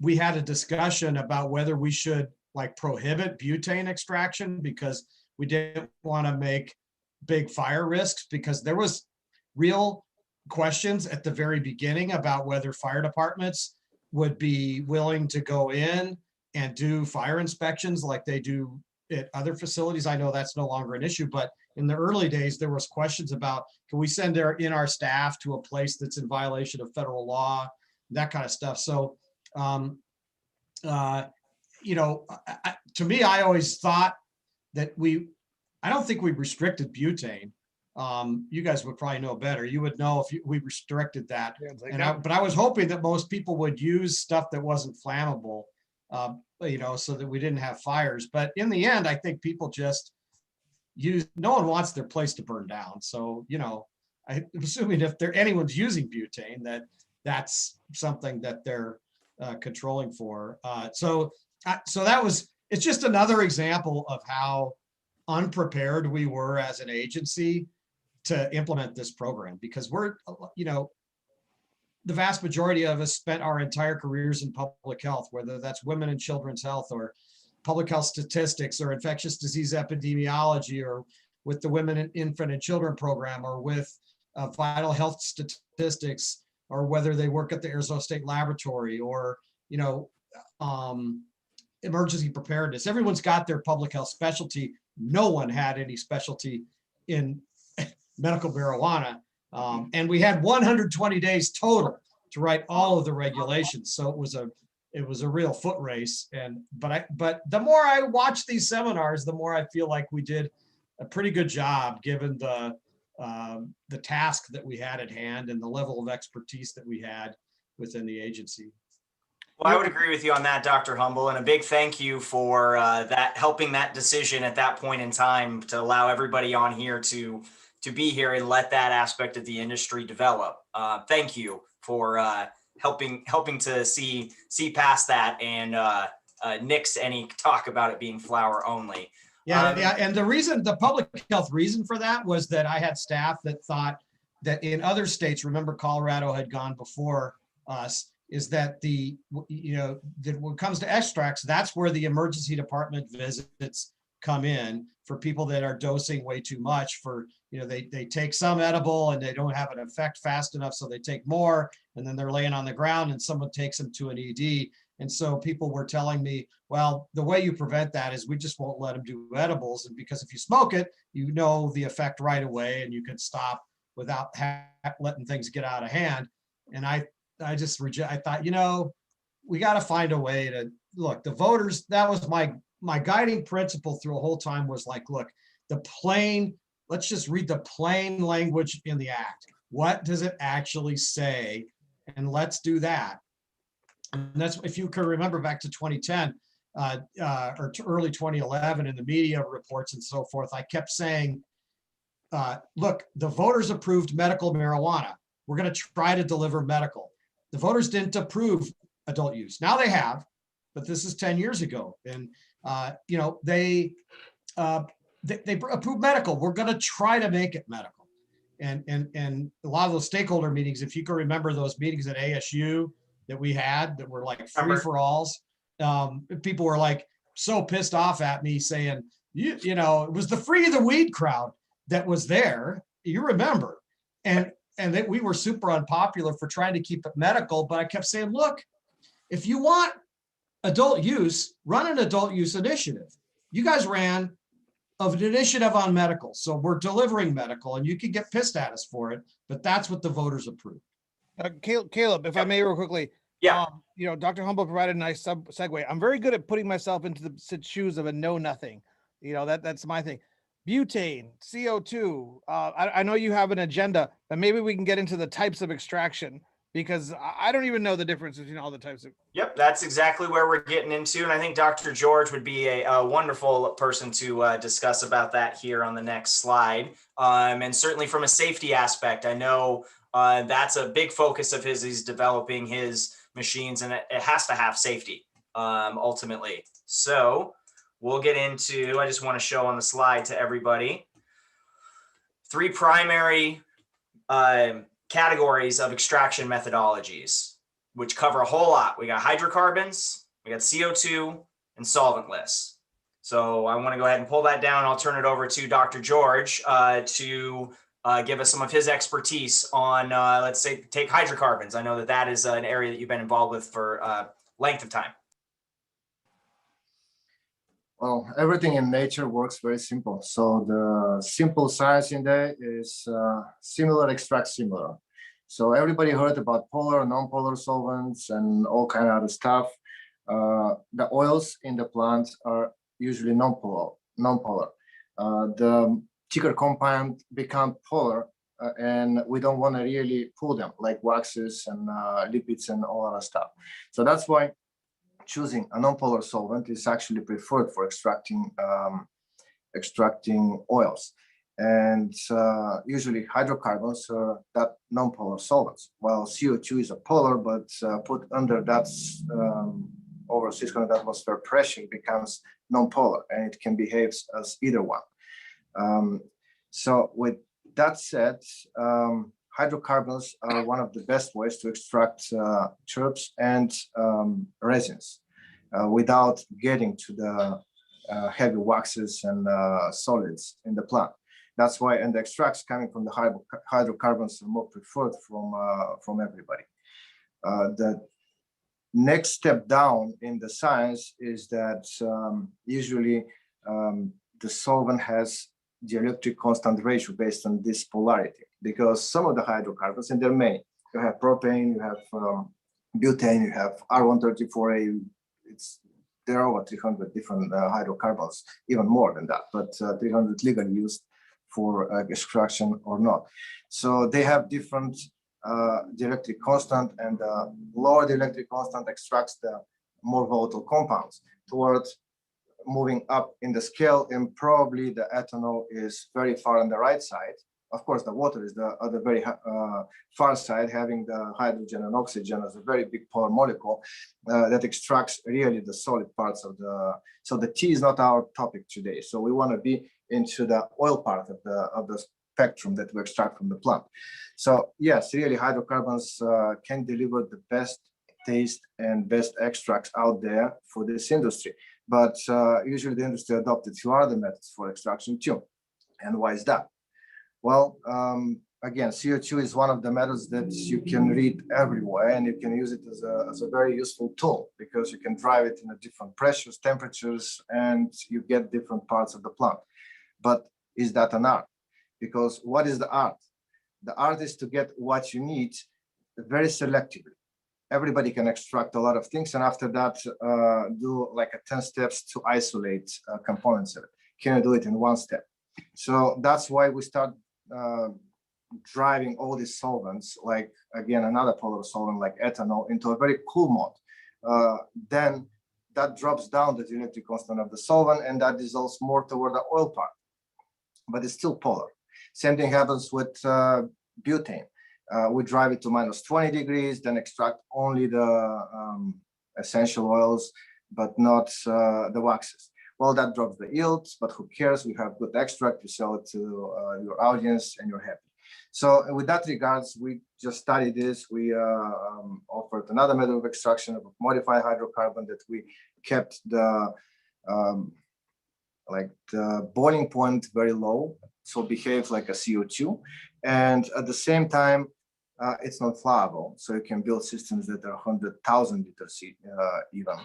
we had a discussion about whether we should like prohibit butane extraction because we didn't want to make big fire risks, because there was real questions at the very beginning about whether fire departments would be willing to go in and do fire inspections like they do at other facilities. I know that's no longer an issue, but in the early days, there was questions about, can we send our staff to a place that's in violation of federal law, that kind of stuff. So, you know, to me, I always thought that I don't think we restricted butane. You guys would probably know better. You would know if we restricted that. Yeah, but I was hoping that most people would use stuff that wasn't flammable, you know, so that we didn't have fires. But in the end, I think people just no one wants their place to burn down. So, you know, I'm assuming if anyone's using butane, that's something that they're controlling for. So it's just another example of how unprepared we were as an agency to implement this program, because we're, you know, the vast majority of us spent our entire careers in public health, whether that's women and children's health or public health statistics or infectious disease epidemiology, or with the Women and Infant and Children program, or with vital health statistics, or whether they work at the Arizona State Laboratory, or, you know, emergency preparedness. Everyone's got their public health specialty. No one had any specialty in medical marijuana. And we had 120 days total to write all of the regulations. So it was a real foot race. But the more I watch these seminars, the more I feel like we did a pretty good job given the task that we had at hand and the level of expertise that we had within the agency. Well, I would agree with you on that, Dr. Humble, and a big thank you for helping that decision at that point in time to allow everybody on here to be here and let that aspect of the industry develop. Thank you for helping to see past that and nix any talk about it being flower only. Yeah, and the public health reason for that was that I had staff that thought that in other states, remember Colorado had gone before us, is that when it comes to extracts, that's where the emergency department visits come in for people that are dosing way too much. For, you know, they take some edible and they don't have an effect fast enough, so they take more, and then they're laying on the ground and someone takes them to an ED. And so people were telling me, well, the way you prevent that is we just won't let them do edibles. And because if you smoke it, you know the effect right away and you can stop without letting things get out of hand. And I thought, you know, we got to find a way to look, the voters, that was my guiding principle through the whole time was like, look, let's just read the plain language in the act. What does it actually say? And let's do that. And that's, if you can remember back to 2010 or to early 2011 in the media reports and so forth, I kept saying, look, the voters approved medical marijuana. We're going to try to deliver medical. The voters didn't approve adult use. Now they have, but this is 10 years ago. And, you know, they approved medical. We're going to try to make it medical. And a lot of those stakeholder meetings, if you can remember those meetings at ASU that we had that were like free for alls, people were like so pissed off at me saying, you know, it was the free the weed crowd that was there. You remember, and that we were super unpopular for trying to keep it medical. But I kept saying, look, if you want adult use, run an adult use initiative. You guys ran of an initiative on medical. So we're delivering medical and you can get pissed at us for it, but that's what the voters approved. Caleb, if I may real quickly. Yeah. You know, Dr. Humble provided a nice segue. I'm very good at putting myself into the shoes of a know nothing. You know, that's my thing. Butane, CO2. I know you have an agenda, but maybe we can get into the types of extraction because I don't even know the difference between all the types of. Yep, that's exactly where we're getting into. And I think Dr. George would be a wonderful person to discuss about that here on the next slide. And certainly from a safety aspect, I know that's a big focus of his. He's developing his machines and it has to have safety ultimately. So we'll get into, I just want to show on the slide to everybody, 3 primary categories of extraction methodologies, which cover a whole lot. We got hydrocarbons, we got CO2, and solventless. So I want to go ahead and pull that down. I'll turn it over to Dr. George to give us some of his expertise on, let's say, take hydrocarbons. I know that is an area that you've been involved with for length of time. Well, everything in nature works very simple. So the simple science in there is similar extract similar. So everybody heard about polar, non-polar solvents and all kind of other stuff. The oils in the plants are usually non-polar. The thicker compound become polar and we don't want to really pull them like waxes and lipids and all other stuff. So that's why choosing a non-polar solvent is actually preferred for extracting oils. And usually hydrocarbons are that non-polar solvents. While CO2 is a polar, but put under that over 600 atmosphere pressure becomes non-polar and it can behave as either one. So with that said, hydrocarbons are one of the best ways to extract terps and resins without getting to the heavy waxes and solids in the plant. That's why, and the extracts coming from the hydrocarbons are more preferred from everybody. The next step down in the science is that usually the solvent has the electric constant ratio based on this polarity, because some of the hydrocarbons, and there are many, you have propane, you have butane, you have R134A, there are over 300 different hydrocarbons, even more than that, but 300 legally used for extraction or not. So they have different dielectric constant, and lower dielectric constant extracts the more volatile compounds towards moving up in the scale, and probably the ethanol is very far on the right side. Of course, the water is the other very far side, having the hydrogen and oxygen as a very big polar molecule that extracts really the solid parts of the. So the T is not our topic today. So we want to be into the oil part of the spectrum that we extract from the plant. So yes, really hydrocarbons can deliver the best taste and best extracts out there for this industry. But usually the industry adopted few other methods for extraction too. And why is that? Well, again, CO2 is one of the methods that you can read everywhere, and you can use it as a very useful tool because you can drive it in a different pressures, temperatures, and you get different parts of the plant. But is that an art? Because what is the art? The art is to get what you need very selectively. Everybody can extract a lot of things, and after that, do like a 10 steps to isolate components of it. Can you do it in one step? So that's why we start driving all these solvents, like again, another polar solvent like ethanol, into a very cool mode. Then that drops down the unity constant of the solvent, and that dissolves more toward the oil part, but it's still polar. Same thing happens with butane. We drive it to -20 degrees, then extract only the essential oils, but not the waxes. Well, that drops the yields, but who cares? We have good extract, you sell it to your audience and you're happy. So with that regards, we just studied this. We offered another method of extraction of modified hydrocarbon that we kept the the boiling point very low, so it behaves like a CO2. And at the same time, it's not flammable. So you can build systems that are 100,000 liters even.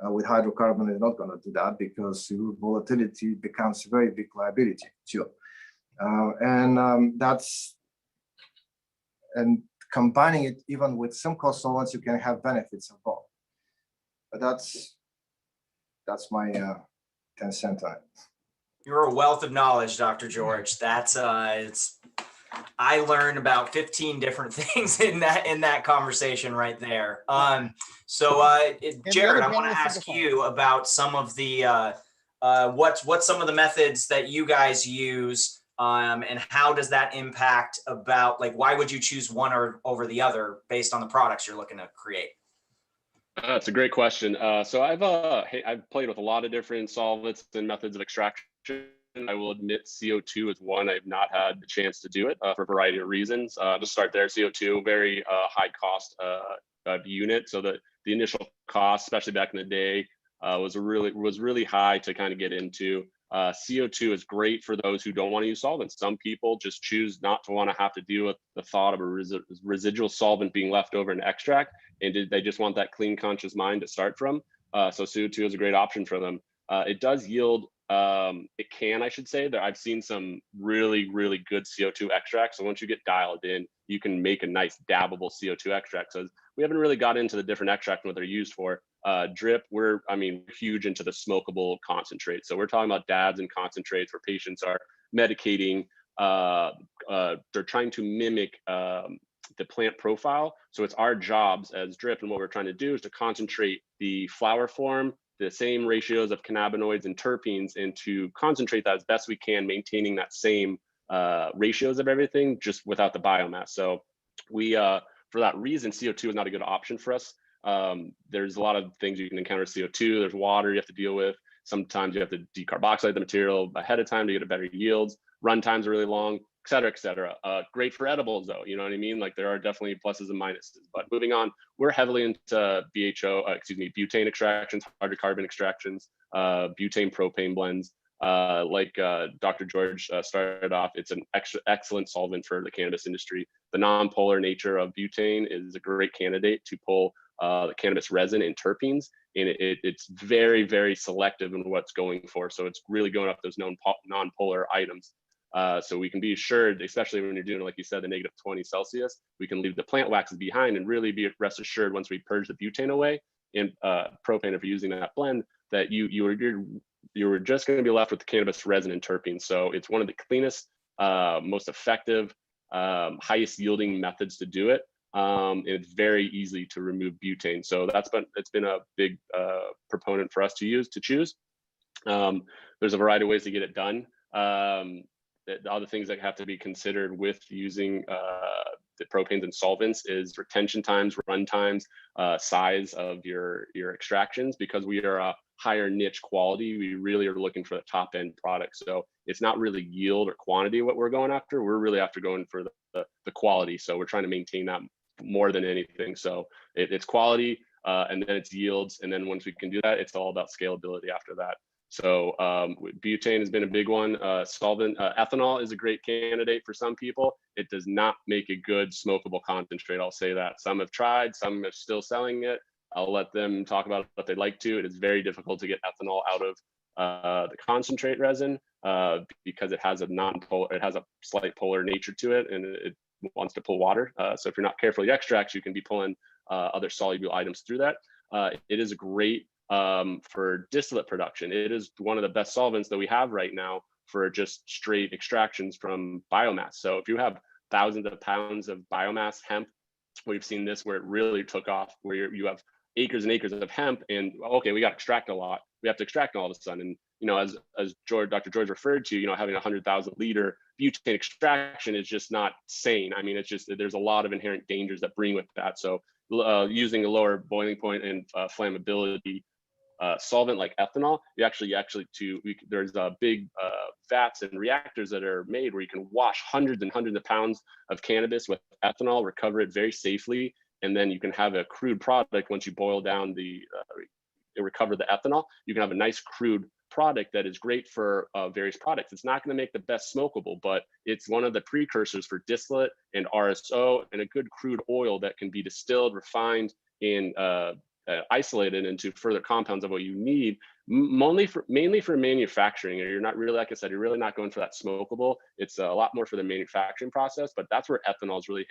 With hydrocarbon, it's not going to do that because volatility becomes a very big liability too. And combining it even with some cost solvents, you can have benefits of both. But that's my 10 cents on it. You're a wealth of knowledge, Dr. George. That's I learned about 15 different things in that conversation right there. Jared, I want to ask you about some of the what's some of the methods that you guys use, and how does that impact about, like, why would you choose one or over the other based on the products you're looking to create? That's a great question. So I've played with a lot of different solvents and methods of extraction. I will admit CO2 is one. I've not had the chance to do it for a variety of reasons. To start there, CO2, very high cost unit. So the initial cost, especially back in the day, was really high to kind of get into. CO2 is great for those who don't want to use solvents. Some people just choose not to want to have to deal with the thought of a residual solvent being left over in extract, and they just want that clean, conscious mind to start from. So CO2 is a great option for them. It does yield, I should say, that I've seen some really, really good CO2 extracts. So once you get dialed in, you can make a nice dabbable CO2 extract. So we haven't really got into the different extracts and what they're used for. Drip, we're huge into the smokable concentrate. So we're talking about dabs and concentrates where patients are medicating. They're trying to mimic the plant profile. So it's our jobs as Drip, and what we're trying to do is to concentrate the flower form, the same ratios of cannabinoids and terpenes, and to concentrate that as best we can, maintaining that same ratios of everything, just without the biomass. So we, for that reason, CO2 is not a good option for us. There's a lot of things you can encounter CO2. There's water you have to deal with. Sometimes you have to decarboxylate the material ahead of time to get a better yields. Run times are really long, et cetera, et cetera. Great for edibles though, you know what I mean? Like there are definitely pluses and minuses, but moving on, we're heavily into butane extractions, hydrocarbon extractions, butane propane blends. Like Dr. George started off, it's an excellent solvent for the cannabis industry. The non-polar nature of butane is a great candidate to pull the cannabis resin and terpenes, and it's very, very selective in what's going for. So it's really going up those non-polar items. So we can be assured, especially when you're doing, like you said, the -20 Celsius, we can leave the plant waxes behind and really be rest assured once we purge the butane away and propane, if you're using that blend, that you were just going to be left with the cannabis resin and terpenes. So it's one of the cleanest, most effective, highest yielding methods to do it. And it's very easy to remove butane. So it's been a big proponent for us to choose. There's a variety of ways to get it done. The other things that have to be considered with using the propanes and solvents is retention times, run times, size of your extractions. Because we are a higher niche quality, we really are looking for the top end product. So it's not really yield or quantity what we're going after. We're really after going for the quality. So we're trying to maintain that more than anything. So it's quality, and then it's yields. And then once we can do that, it's all about scalability after that. So butane has been a big one. Ethanol is a great candidate for some people. It does not make a good smokable concentrate. I'll say that. Some have tried, some are still selling it. I'll let them talk about what they'd like to. It is very difficult to get ethanol out of the concentrate resin because it has a slight polar nature to it, and it wants to pull water. So if you're not careful with the extracts, you can be pulling other soluble items through that. It is a great for distillate production. It is one of the best solvents that we have right now for just straight extractions from biomass. So if you have thousands of pounds of biomass hemp, we've seen this where it really took off, where you have acres and acres of hemp, and okay, we got to extract a lot. We have to extract all of a sudden. And as Dr. George referred to, having 100,000 liter butane extraction is just not sane. I mean, it's just there's a lot of inherent dangers that bring with that. So using a lower boiling point and flammability solvent like ethanol, there's big vats and reactors that are made where you can wash hundreds and hundreds of pounds of cannabis with ethanol, recover it very safely, and then you can have a crude product. Once you boil down recover the ethanol, you can have a nice crude product that is great for various products. It's not going to make the best smokable, but it's one of the precursors for distillate and RSO and a good crude oil that can be distilled, refined, and isolated into further compounds of what you need, mainly for manufacturing. You're not really, like I said, you're really not going for that smokable. It's a lot more for the manufacturing process, but that's where ethanol is really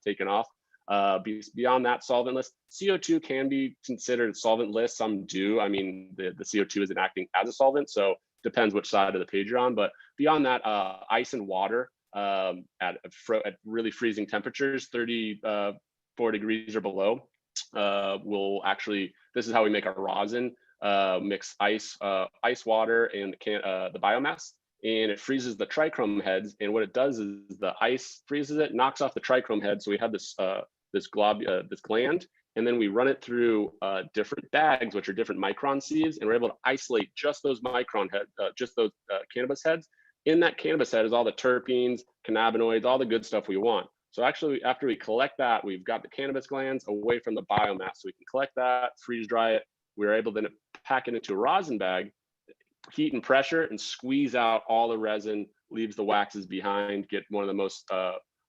taken off. Beyond that, solventless CO2 can be considered solventless. Some do. I mean, the CO2 isn't acting as a solvent, so depends which side of the page you're on. But beyond that, ice and water at really freezing temperatures, 34 degrees or below, will actually. This is how we make our rosin. Mix ice water, and the biomass, and it freezes the trichrome heads. And what it does is the ice freezes it, knocks off the trichrome head. So we have this gland, and then we run it through different bags, which are different micron sieves, and we're able to isolate just those cannabis heads. In that cannabis head is all the terpenes, cannabinoids, all the good stuff we want. So actually, after we collect that, we've got the cannabis glands away from the biomass. So we can collect that, freeze dry it. We're able then to pack it into a rosin bag, heat and pressure, and squeeze out all the resin, leaves the waxes behind, get one of the most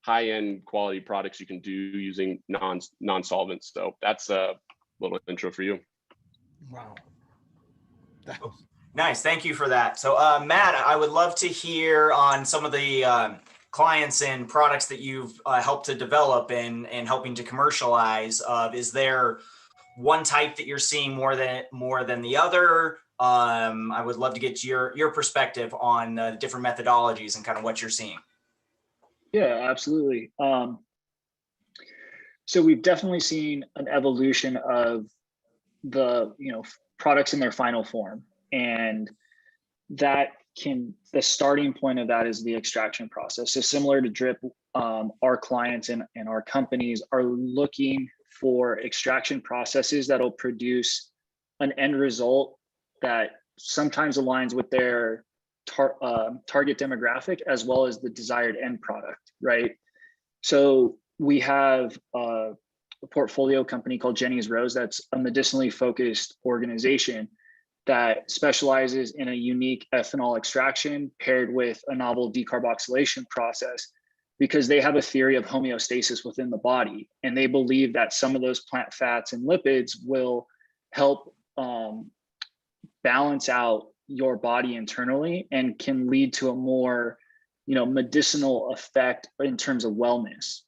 high-end quality products you can do using non-solvents. So that's a little intro for you. Wow. Nice. Thank you for that. So Matt, I would love to hear on some of the clients and products that you've helped to develop and helping to commercialize. Is there one type that you're seeing more than the other? I would love to get your perspective on different methodologies and kind of what you're seeing. Yeah, absolutely. So we've definitely seen an evolution of the products in their final form, and the starting point of that is the extraction process. So similar to drip, our clients and our companies are looking for extraction processes that'll produce an end result that sometimes aligns with their target demographic as well as the desired end product, right? So we have a portfolio company called Jenny's Rose that's a medicinally focused organization that specializes in a unique ethanol extraction paired with a novel decarboxylation process, because they have a theory of homeostasis within the body. And they believe that some of those plant fats and lipids will help balance out your body internally and can lead to a more, medicinal effect in terms of wellness.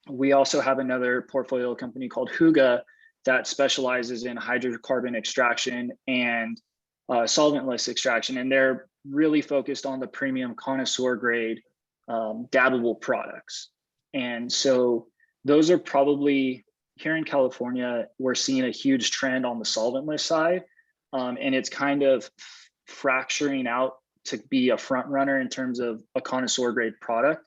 We also have another portfolio company called Huga that specializes in hydrocarbon extraction and solventless extraction. And they're really focused on the premium connoisseur grade dabbable products. And so those are probably, here in California, we're seeing a huge trend on the solventless side. And it's kind of fracturing out to be a front runner in terms of a connoisseur grade product.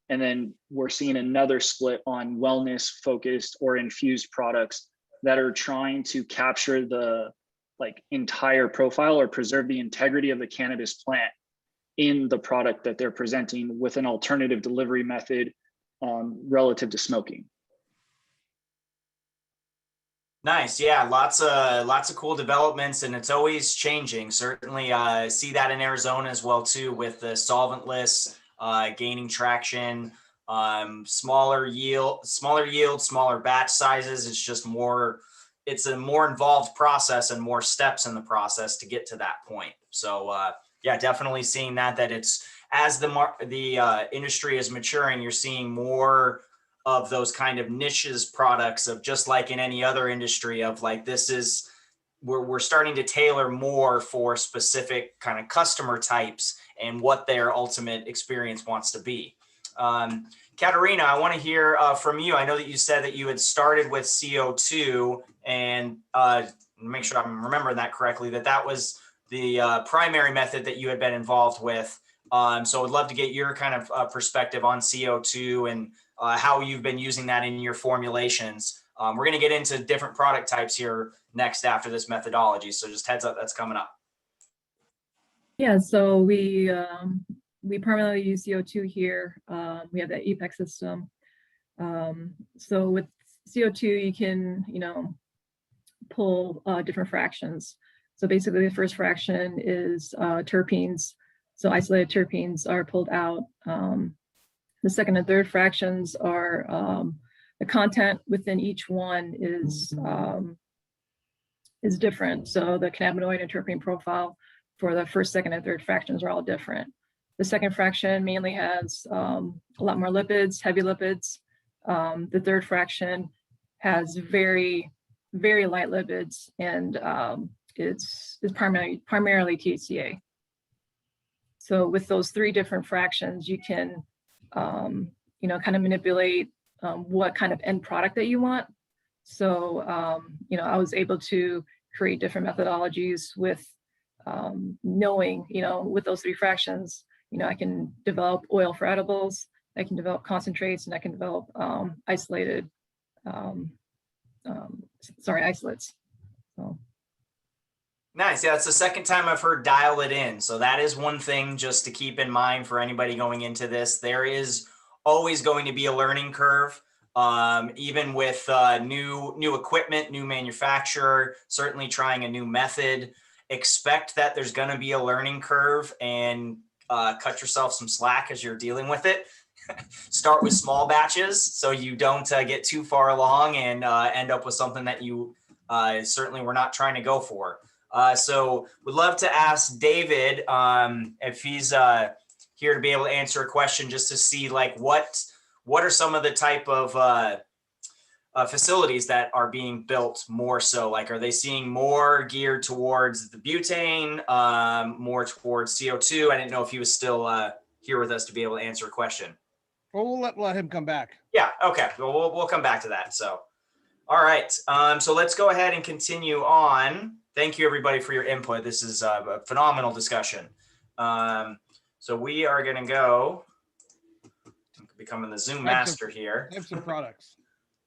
And then we're seeing another split on wellness focused or infused products that are trying to capture the entire profile or preserve the integrity of the cannabis plant in the product that they're presenting with an alternative delivery method relative to smoking. Nice. Yeah, lots of cool developments, and it's always changing. Certainly see that in Arizona as well too, with the solventless gaining traction, smaller yield, smaller batch sizes. It's just more, it's a more involved process and more steps in the process to get to that point. So yeah, definitely seeing that it's as the industry is maturing, you're seeing more of those kind of niches products, of just like in any other industry, of like, this is, we're starting to tailor more for specific kind of customer types and what their ultimate experience wants to be. Katerina, I want to hear from you. I know that you said that you had started with CO2, and make sure I'm remembering that correctly, that was the primary method that you had been involved with. So I'd love to get your kind of perspective on CO2 and how you've been using that in your formulations. We're going to get into different product types here next after this methodology. So just heads up, that's coming up. Yeah, so we primarily use CO2 here. We have that EPEC system. So with CO2, you can, pull different fractions. So basically the first fraction is terpenes. So isolated terpenes are pulled out. The second and third fractions are the content within each one is different. So the cannabinoid and terpene profile for the first, second, and third fractions are all different. The second fraction mainly has a lot more lipids, heavy lipids. The third fraction has very, very light lipids, and it's primarily THCA. So with those three different fractions, you can kind of manipulate what kind of end product that you want. So, I was able to create different methodologies with knowing, with those three fractions, I can develop oil for edibles, I can develop concentrates, and I can develop isolated, isolates. So. Nice. Yeah, it's the second time I've heard dial it in. So that is one thing just to keep in mind for anybody going into this. There is always going to be a learning curve, even with new equipment, new manufacturer, certainly trying a new method. Expect that there's going to be a learning curve, and cut yourself some slack as you're dealing with it. Start with small batches so you don't get too far along and end up with something that you certainly were not trying to go for. So we'd love to ask David if he's here to be able to answer a question, just to see like what are some of the type of facilities that are being built more so? Like, are they seeing more geared towards the butane, more towards CO2? I didn't know if he was still here with us to be able to answer a question. Well, we'll let him come back. Yeah. Okay. Well, we'll come back to that. So, all right. So let's go ahead and continue on. Thank you, everybody, for your input. This is a phenomenal discussion. So we are going to go, becoming the Zoom master here. Types of products.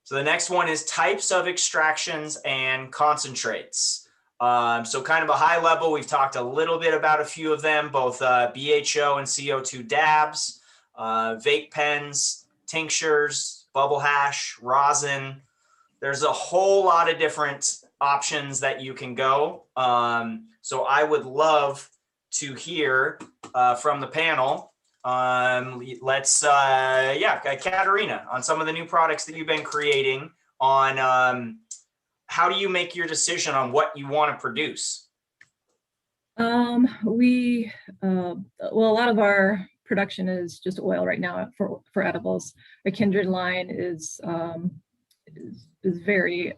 So the next one is types of extractions and concentrates. So kind of a high level, we've talked a little bit about a few of them, both BHO and CO2 dabs, vape pens, tinctures, bubble hash, rosin. There's a whole lot of different options that you can go. So I would love to hear from the panel. Let's, Katerina, on some of the new products that you've been creating, on how do you make your decision on what you want to produce? Well, a lot of our production is just oil right now for edibles. Our Kindred line is very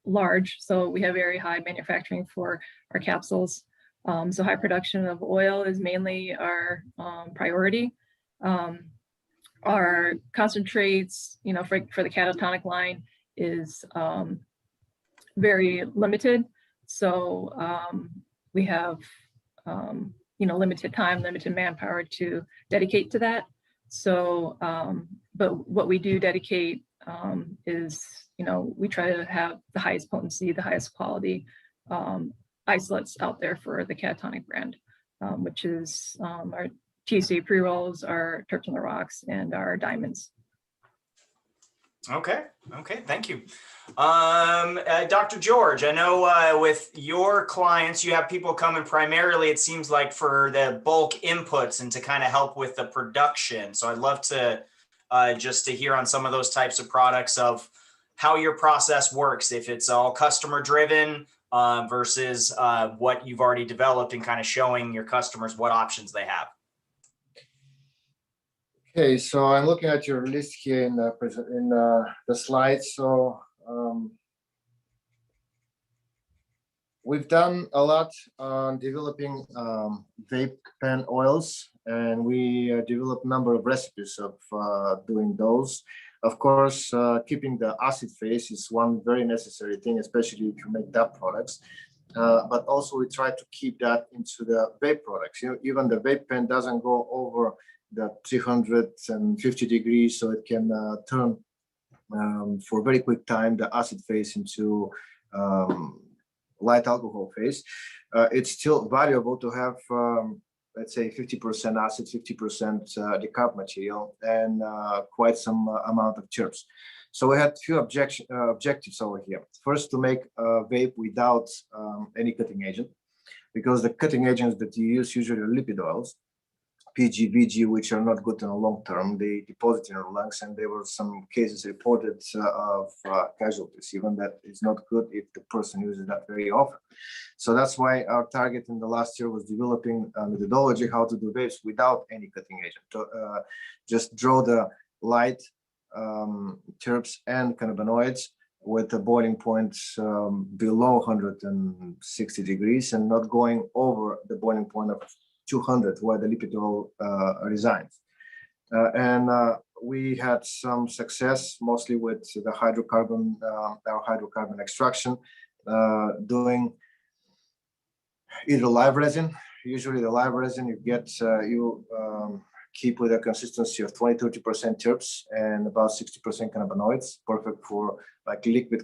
large, so we have very high manufacturing for our capsules. So high production of oil is mainly our priority. Our concentrates, for the catatonic line is very limited. So we have, limited time, limited manpower to dedicate to that. So, but what we do dedicate is, we try to have the highest potency, the highest quality isolates out there for the catatonic brand, which is our THC pre-rolls, our Terps on the Rocks, and our diamonds. Okay. Okay. Thank you. Dr. George, I know with your clients, you have people coming primarily, it seems like, for the bulk inputs and to kind of help with the production. So I'd love to just to hear on some of those types of products of how your process works, if it's all customer driven versus what you've already developed and kind of showing your customers what options they have. Okay, so I'm looking at your list here in the slides. So we've done a lot on developing vape pen oils, and we developed a number of recipes of doing those. Of course, keeping the acid phase is one very necessary thing, especially if you make that products. But also we try to keep that into the vape products. You know, even the vape pen doesn't go over the 350 degrees, so it can turn for a very quick time the acid phase into light alcohol phase. It's still valuable to have let's say 50% acid, 50% decarb material, and quite some amount of terps. So we had a few objectives over here. First, to make a vape without any cutting agent, because the cutting agents that you use usually are lipid oils, PG, VG, which are not good in the long term. They deposit in your lungs, and there were some cases reported of casualties. Even that is not good if the person uses that very often. So that's why our target in the last year was developing a methodology how to do vapes without any cutting agent. To, just draw the light terps and cannabinoids with the boiling point below 160 degrees and not going over the boiling point of 200 where the lipid oil resides. And we had some success mostly with the hydrocarbon, our hydrocarbon extraction, doing either live resin. Usually the live resin you get, keep with a consistency of 20-30% terps and about 60% cannabinoids, perfect for like liquid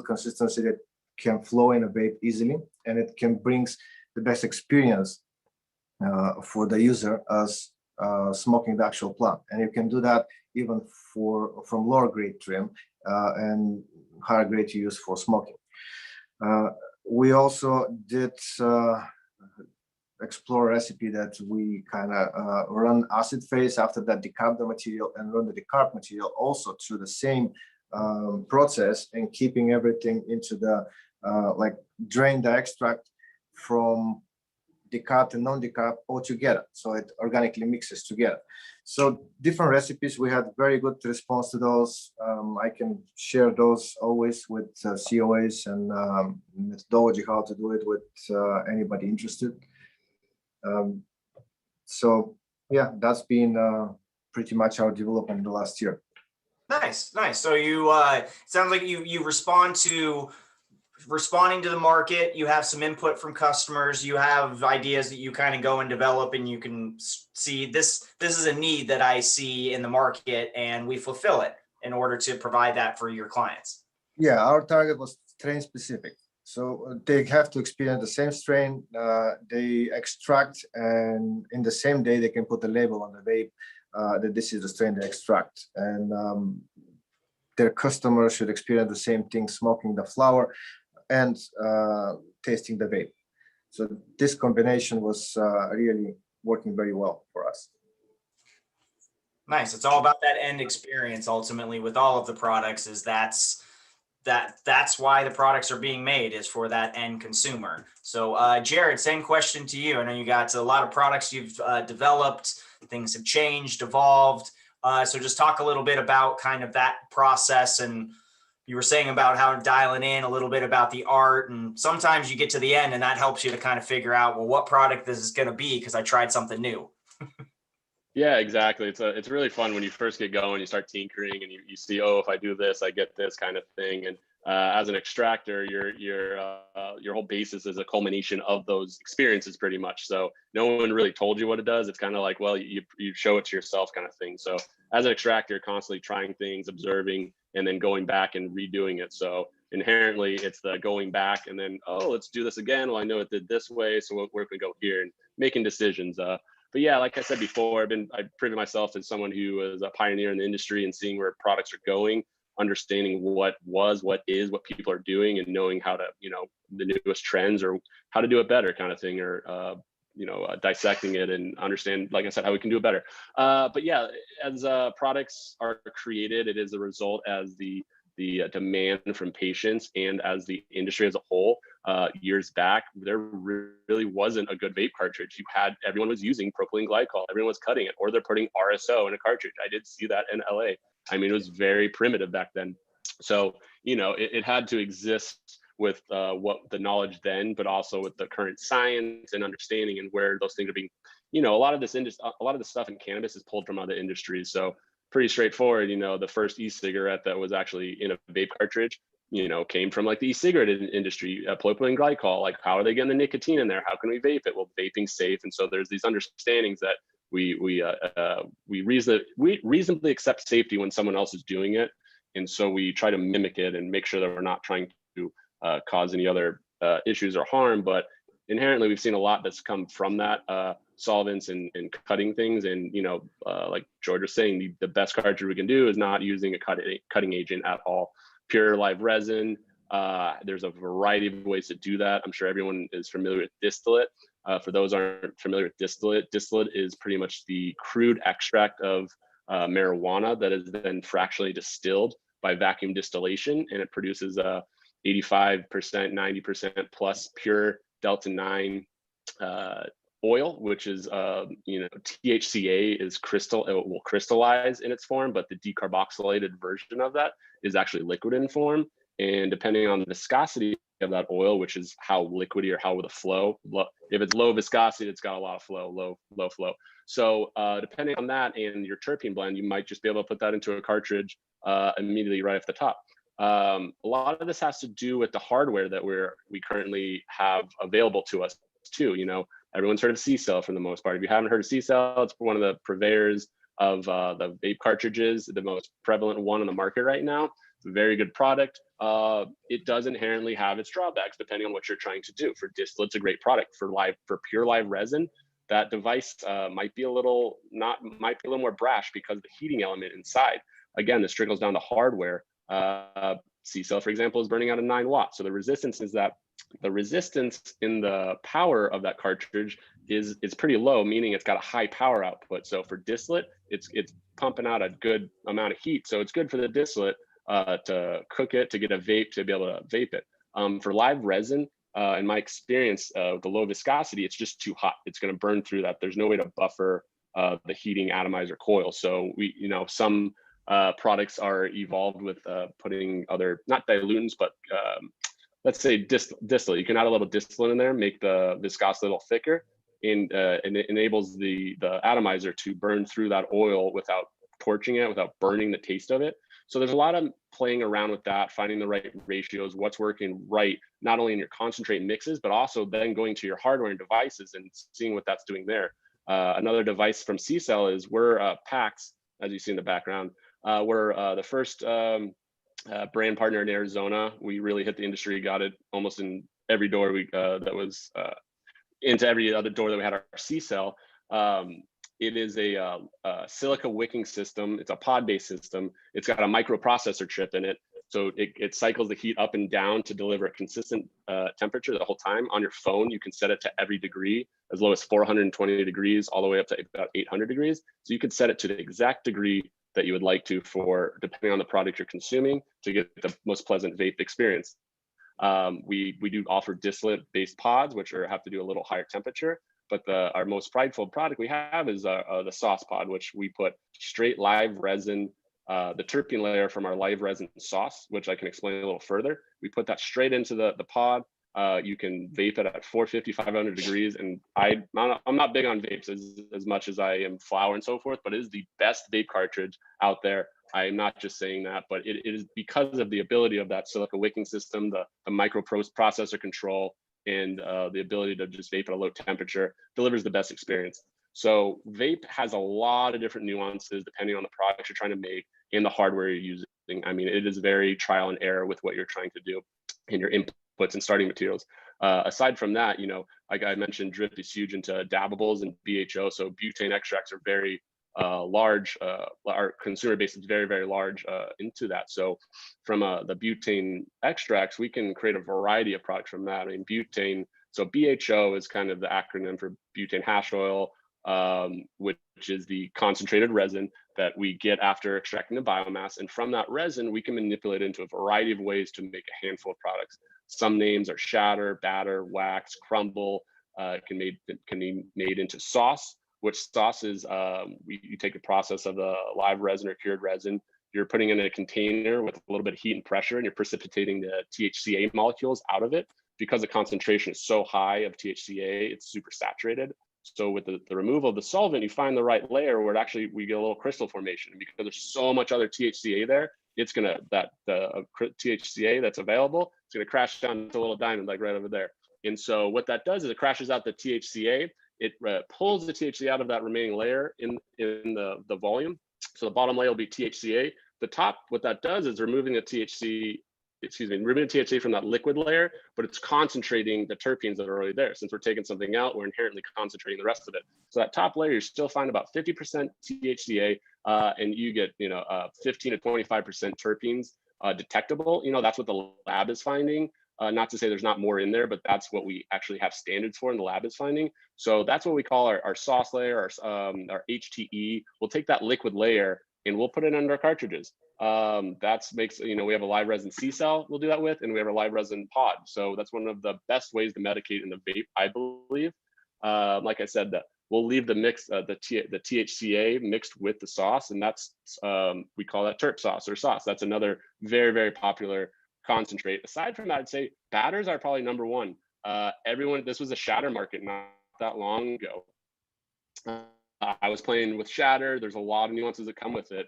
consistency that can flow in a vape easily, and it can brings the best experience for the user as smoking the actual plant. And you can do that even from lower grade trim and higher grade to use for smoking. We also did explore a recipe that we kind of run acid phase, after that decarb the material and run the decarb material also through the same process, and keeping everything into the like drain the extract from decarb and non-decarb all together, so it organically mixes together. So different recipes, we had very good response to those. I can share those always with COAs and methodology how to do it with anybody interested. So yeah, that's been pretty much our development in the last year. Nice, nice. So you sounds like you responding to the market, you have some input from customers, you have ideas that you kind of go and develop, and you can see this is a need that I see in the market, and we fulfill it in order to provide that for your clients. Yeah, our target was strain specific. So they have to experience the same strain, they extract, and in the same day they can put a label on the vape that this is the strain they extract. And their customers should experience the same thing, smoking the flower and tasting the vape. So this combination was really working very well for us. Nice. It's all about that end experience ultimately with all of the products. Is that's why the products are being made, is for that end consumer. So Jared, same question to you. I know you got a lot of products you've developed, things have changed, evolved. So just talk a little bit about kind of that process. And you were saying about how dialing in a little bit about the art, and sometimes you get to the end and that helps you to kind of figure out, well, what product this is going to be because I tried something new. Yeah, exactly. It's really fun when you first get going, you start tinkering and you see, oh, if I do this, I get this kind of thing. And as an extractor, your whole basis is a culmination of those experiences pretty much. So no one really told you what it does. It's kind of like, well, you show it to yourself kind of thing. So as an extractor, constantly trying things, observing, and then going back and redoing it. So inherently it's the going back and then, oh, let's do this again. Well, I know it did this way, so where can we go here, and making decisions. But yeah, like I said before, I've proven myself as someone who is a pioneer in the industry and seeing where products are going. understanding what is, what people are doing, and knowing how to, the newest trends or how to do it better kind of thing, or dissecting it and understand, like I said, how we can do it better. But yeah, as products are created, it is a result as the demand from patients and as the industry as a whole. Years back, there really wasn't a good vape cartridge. Everyone was using propylene glycol, everyone was cutting it, or they're putting RSO in a cartridge. I did see that in LA. I mean, it was very primitive back then. So, it had to exist with what the knowledge then, but also with the current science and understanding and where those things are being, a lot of the stuff in cannabis is pulled from other industries. So pretty straightforward. The first e-cigarette that was actually in a vape cartridge, came from like the e-cigarette industry, propylene glycol. Like, how are they getting the nicotine in there? How can we vape it? Well, vaping's safe. And so there's these understandings that we reasonably accept safety when someone else is doing it. And so we try to mimic it and make sure that we're not trying to cause any other issues or harm. But inherently, we've seen a lot that's come from that, solvents and cutting things. And, like George was saying, the best cartridge we can do is not using a cutting agent at all. Pure live resin. There's a variety of ways to do that. I'm sure everyone is familiar with distillate. For those who aren't familiar with distillate is pretty much the crude extract of marijuana that is then fractionally distilled by vacuum distillation, and it produces 85%, 90% plus pure Delta 9 oil, which is, THCA is it will crystallize in its form, but the decarboxylated version of that is actually liquid in form. And depending on the viscosity of that oil, which is how liquidy or how the flow, if it's low viscosity, it's got a lot of flow, low flow. So depending on that and your terpene blend, you might just be able to put that into a cartridge immediately right off the top. A lot of this has to do with the hardware that we currently have available to us too. Everyone's heard of C-Cell for the most part. If you haven't heard of C-Cell, it's one of the purveyors of the vape cartridges, the most prevalent one on the market right now. It's a very good product. It does inherently have its drawbacks depending on what you're trying to do. For distillate, it's a great product. For pure live resin, that device might be a little more brash because of the heating element inside. Again, this trickles down to hardware. C-Cell, for example, is burning out at 9 watts. So the resistance in the power of that cartridge is pretty low, meaning it's got a high power output. So for distillate, it's pumping out a good amount of heat. So it's good for the distillate to cook it, to get a vape, to be able to vape it. For live resin, in my experience, the low viscosity, it's just too hot. It's going to burn through that. There's no way to buffer the heating atomizer coil. So some products are evolved with putting other, not dilutants, but let's say distillate. You can add a little distillate in there, make the viscosity a little thicker, and it enables the atomizer to burn through that oil without torching it, without burning the taste of it. So there's a lot of playing around with that, finding the right ratios, what's working right, not only in your concentrate mixes, but also then going to your hardware and devices and seeing what that's doing there. Another device from C-Cell is we're PAX, as you see in the background. We're the first brand partner in Arizona. We really hit the industry, got it almost in every door that was into every other door that we had our C-Cell. It is a silica wicking system. It's a pod-based system. It's got a microprocessor chip in it. So it cycles the heat up and down to deliver a consistent temperature the whole time. On your phone, you can set it to every degree, as low as 420 degrees, all the way up to about 800 degrees. So you could set it to the exact degree that you would like to for, depending on the product you're consuming, to get the most pleasant vape experience. We do offer distillate-based pods, which have to do a little higher temperature. But our most prideful product we have is the sauce pod, which we put straight live resin, the terpene layer from our live resin sauce, which I can explain a little further. We put that straight into the pod. You can vape it at 450, 500 degrees. And I'm not big on vapes as much as I am flower and so forth, but it is the best vape cartridge out there. I'm not just saying that, but it is because of the ability of that silica wicking system, the microprocessor control, and the ability to just vape at a low temperature delivers the best experience. So vape has a lot of different nuances depending on the product you're trying to make and the hardware you're using. I mean, it is very trial and error with what you're trying to do in your inputs and starting materials. Aside from that, like I mentioned, Drift is huge into dabbables and BHO. So butane extracts are very large, our consumer base is very, very large into that. So from the butane extracts, we can create a variety of products from that. I mean, butane, so BHO is kind of the acronym for butane hash oil, which is the concentrated resin that we get after extracting the biomass. And from that resin, we can manipulate it into a variety of ways to make a handful of products. Some names are shatter, batter, wax, crumble, can be made into sauce, which sauce is, you take the process of the live resin or cured resin, you're putting it in a container with a little bit of heat and pressure, and you're precipitating the THCA molecules out of it. Because the concentration is so high of THCA, it's super saturated. So with the removal of the solvent, you find the right layer where we get a little crystal formation. And because there's so much other THCA there, it's gonna, the THCA that's available, it's gonna crash down to a little diamond like right over there. And so what that does is it crashes out the THCA, it pulls the THCA out of that remaining layer in the volume. So the bottom layer will be THCA. The top, what that does is removing the THCA from that liquid layer, but it's concentrating the terpenes that are already there. Since we're taking something out, we're inherently concentrating the rest of it. So that top layer, you still find about 50% THCA, and you get 15 to 25% terpenes detectable. That's what the lab is finding. Not to say there's not more in there, but that's what we actually have standards for and the lab is finding. So that's what we call our sauce layer, our HTE. We'll take that liquid layer and we'll put it under our cartridges. We have a live resin C cell we'll do that with, and we have a live resin pod. So that's one of the best ways to medicate in the vape, I believe. Like I said, that we'll leave the mix, the THCA mixed with the sauce, and that's, we call that terp sauce or sauce. That's another very, very popular concentrate. Aside from that, I'd say batters are probably number one. This was a shatter market not that long ago. I was playing with shatter. There's a lot of nuances that come with it,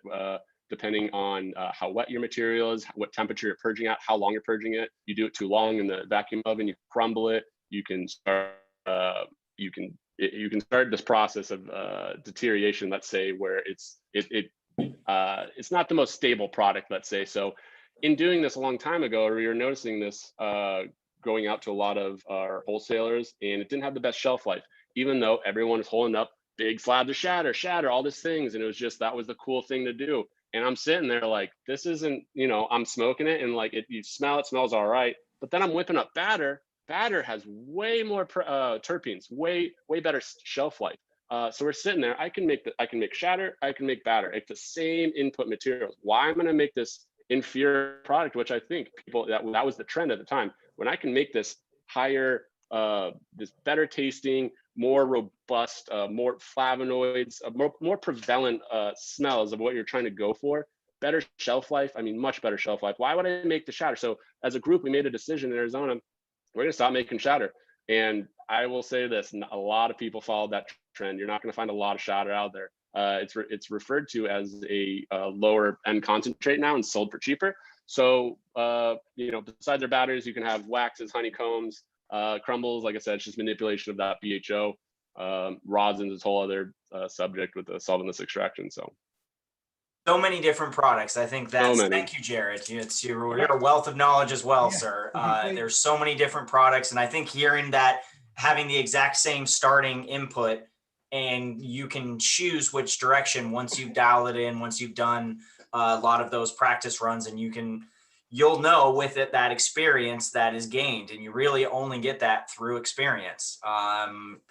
depending on how wet your material is, what temperature you're purging at, how long you're purging it. You do it too long in the vacuum oven, you crumble it. You can start this process of deterioration. Let's say where it's not the most stable product. Let's say so. In doing this a long time ago, we were noticing this going out to a lot of our wholesalers, and it didn't have the best shelf life, even though everyone is holding up big slabs of shatter, all these things. And it was just, that was the cool thing to do. And I'm sitting there like, this isn't, I'm smoking it and like you smell it, smells all right. But then I'm whipping up batter. Batter has way more terpenes, way better shelf life. So we're sitting there, I can make shatter, I can make batter. It's the same input materials. Why I'm going to make this inferior product, which I think people, that was the trend at the time, when I can make this higher, this better tasting, more robust, more flavonoids, more prevalent smells of what you're trying to go for, better shelf life. I mean, much better shelf life. Why would I make the shatter? So as a group, we made a decision in Arizona, we're gonna stop making shatter. And I will say this, a lot of people followed that trend. You're not gonna find a lot of shatter out there. It's referred to as a lower end concentrate now and sold for cheaper. So, besides their batteries, you can have waxes, honeycombs, crumbles. Like I said, it's just manipulation of that BHO. Rosins is a whole other subject with the solventless extraction. So many different products. I think that's, thank you, Jared. You're a wealth of knowledge as well, sir. There's so many different products. And I think hearing that, having the exact same starting input, and you can choose which direction once you dial it in, once you've done a lot of those practice runs, and you'll know with it that experience that is gained, and you really only get that through experience.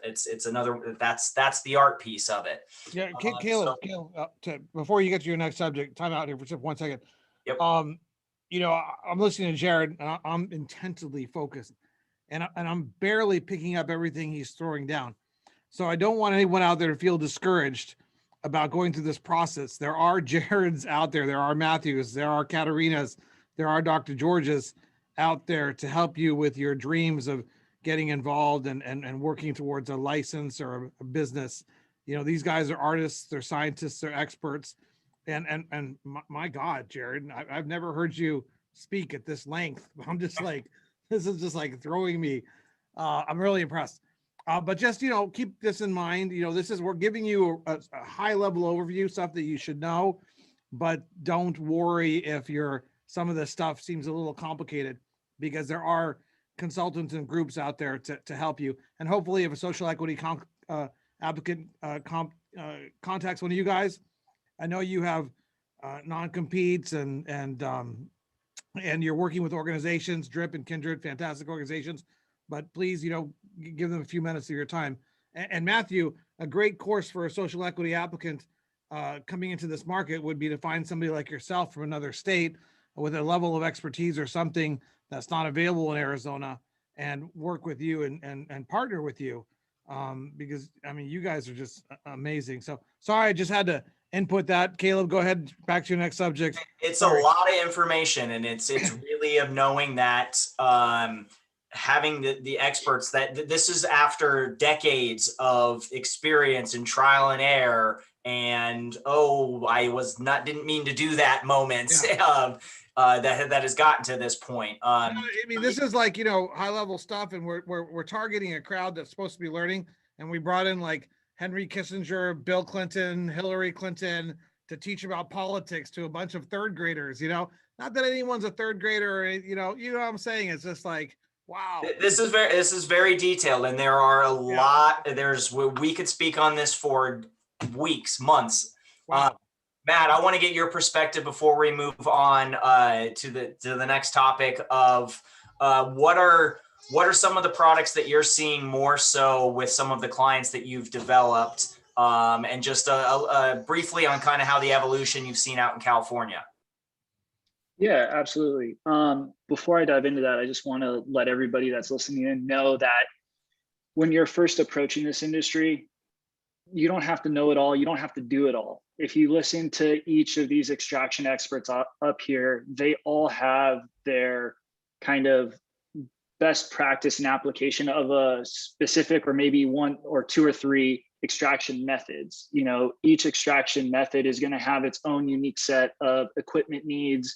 It's another, that's the art piece of it. Yeah, Caleb, before you get to your next subject, time out here for just 1 second. Yep. I'm listening to Jared, and I'm intensely focused, and I'm barely picking up everything he's throwing down. So I don't want anyone out there to feel discouraged about going through this process. There are Jareds out there. There are Matthews. There are Katarinas. There are Dr. Georges out there to help you with your dreams of getting involved and working towards a license or a business. These guys are artists, they're scientists, they're experts. And my God, Jared, I've never heard you speak at this length. I'm just like, this is just like throwing me. I'm really impressed. But just, keep this in mind. We're giving you a high level overview, stuff that you should know, but don't worry if some of this stuff seems a little complicated, because there are consultants and groups out there to help you. And hopefully if a social equity applicant contacts one of you guys, I know you have non-competes and you're working with organizations, Drip and Kindred, fantastic organizations, but please, give them a few minutes of your time. And Matthew, a great course for a social equity applicant coming into this market would be to find somebody like yourself from another state with a level of expertise or something that's not available in Arizona, and work with you and partner with you. Because I mean, you guys are just amazing. So sorry, I just had to input that. Caleb, go ahead, back to your next subject. It's Sorry. a lot of information, and it's really of knowing that having the experts, that this is after decades of experience and trial and error, and didn't mean to do that moments. Yeah. That has gotten to this point. I mean, this is like, high level stuff, and we're targeting a crowd that's supposed to be learning. And we brought in like Henry Kissinger, Bill Clinton, Hillary Clinton to teach about politics to a bunch of third graders, not that anyone's a third grader, what I'm saying? It's just like, wow. This is very detailed, and there are a lot. We could speak on this for weeks, months. Wow. Matt, I want to get your perspective before we move on to the next topic of what are some of the products that you're seeing more so with some of the clients that you've developed, and just briefly on kind of how the evolution you've seen out in California. Yeah, absolutely. Before I dive into that, I just want to let everybody that's listening in know that when you're first approaching this industry, you don't have to know it all. You don't have to do it all. If you listen to each of these extraction experts up here, they all have their kind of best practice and application of a specific, or maybe one or two or three extraction methods. Each extraction method is going to have its own unique set of equipment needs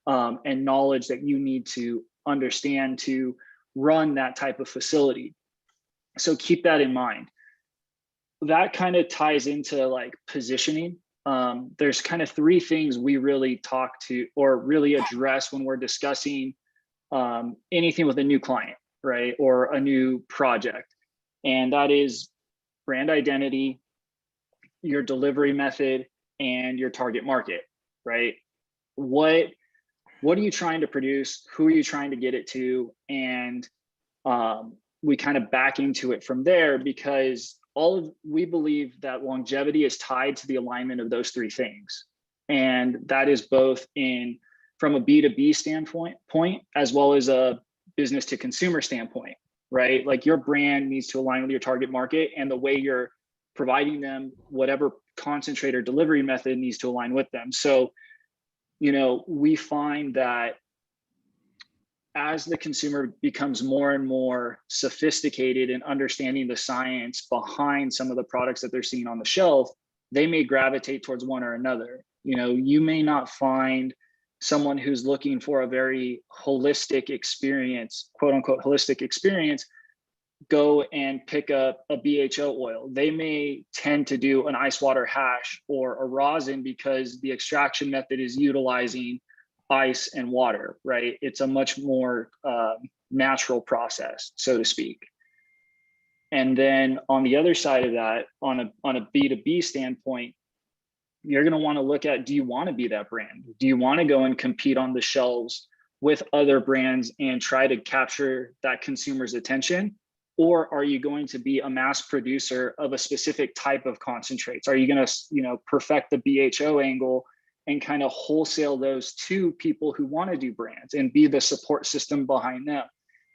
and knowledge that you need to understand to run that type of facility. So keep that in mind. That kind of ties into like positioning. There's kind of three things we really talk to or really address when we're discussing anything with a new client, right? Or a new project. And that is brand identity, your delivery method, and your target market, right? What are you trying to produce? Who are you trying to get it to? And we kind of back into it from there, because we believe that longevity is tied to the alignment of those three things. And that is both from a B2B standpoint, as well as a business to consumer standpoint, right? Like your brand needs to align with your target market, and the way you're providing them whatever concentrate or delivery method needs to align with them. So, we find that as the consumer becomes more and more sophisticated in understanding the science behind some of the products that they're seeing on the shelf, they may gravitate towards one or another. You may not find someone who's looking for a very holistic experience, quote unquote, holistic experience, go and pick up a BHO oil. They may tend to do an ice water hash or a rosin because the extraction method is utilizing ice and water, right? It's a much more natural process, so to speak. And then on the other side of that, on a B2B standpoint, you're going to want to look at, do you want to be that brand? Do you want to go and compete on the shelves with other brands and try to capture that consumer's attention? Or are you going to be a mass producer of a specific type of concentrates? Are you going to, perfect the BHO angle and kind of wholesale those to people who want to do brands and be the support system behind them?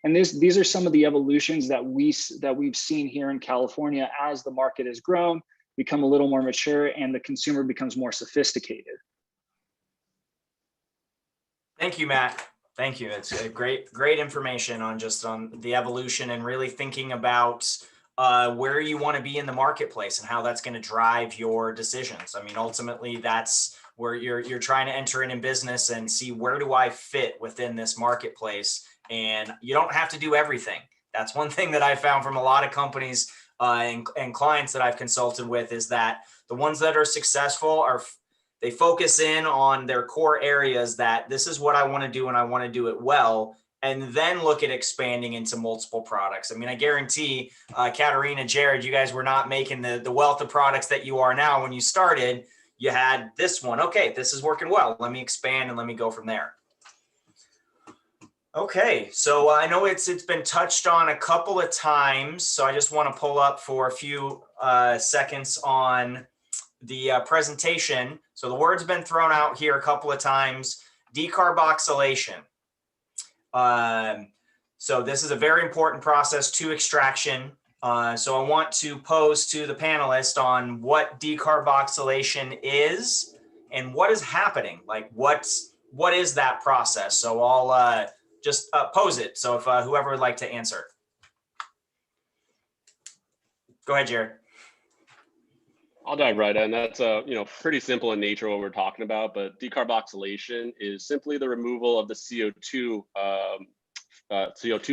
And these are some of the evolutions that we've seen here in California as the market has grown, become a little more mature, and the consumer becomes more sophisticated. Thank you, Matt. Thank you. It's a great information on the evolution and really thinking about where you want to be in the marketplace and how that's going to drive your decisions. I mean, ultimately, that's where you're trying to enter in business and see, where do I fit within this marketplace? And you don't have to do everything. That's one thing that I found from a lot of companies and clients that I've consulted with, is that the ones that are successful they focus in on their core areas, that this is what I want to do and I want to do it well. and then look at expanding into multiple products. I mean, I guarantee Katerina, Jared, you guys were not making the wealth of products that you are now. When you started, you had this one. Okay, this is working well. Let me expand and let me go from there. Okay, so I know it's been touched on a couple of times, so I just want to pull up for a few seconds on the presentation. So the word's been thrown out here a couple of times, decarboxylation. So this is a very important process to extraction. So I want to pose to the panelists on what decarboxylation is and what is happening. Like what is that process? So I'll just pose it. So if whoever would like to answer. Go ahead, Jared. I'll dive right in. That's pretty simple in nature what we're talking about, but decarboxylation is simply the removal of the CO2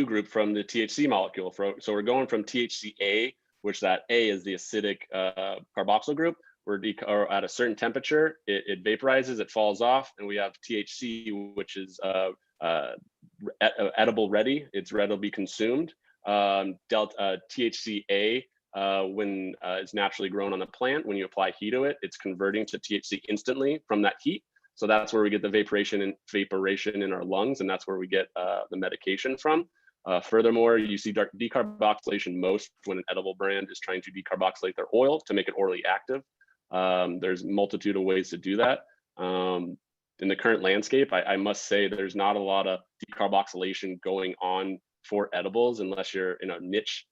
group from the THC molecule. So we're going from THCA, which that A is the acidic carboxyl group. Or at a certain temperature, it vaporizes, it falls off, and we have THC, which is edible ready. It's ready to be consumed. THCA, when it's naturally grown on the plant, when you apply heat to it, it's converting to THC instantly from that heat. So that's where we get the vaporation in our lungs, and that's where we get the medication from. Furthermore, you see decarboxylation most when an edible brand is trying to decarboxylate their oil to make it orally active. There's a multitude of ways to do that. In the current landscape, I must say there's not a lot of decarboxylation going on for edibles unless you're in a niche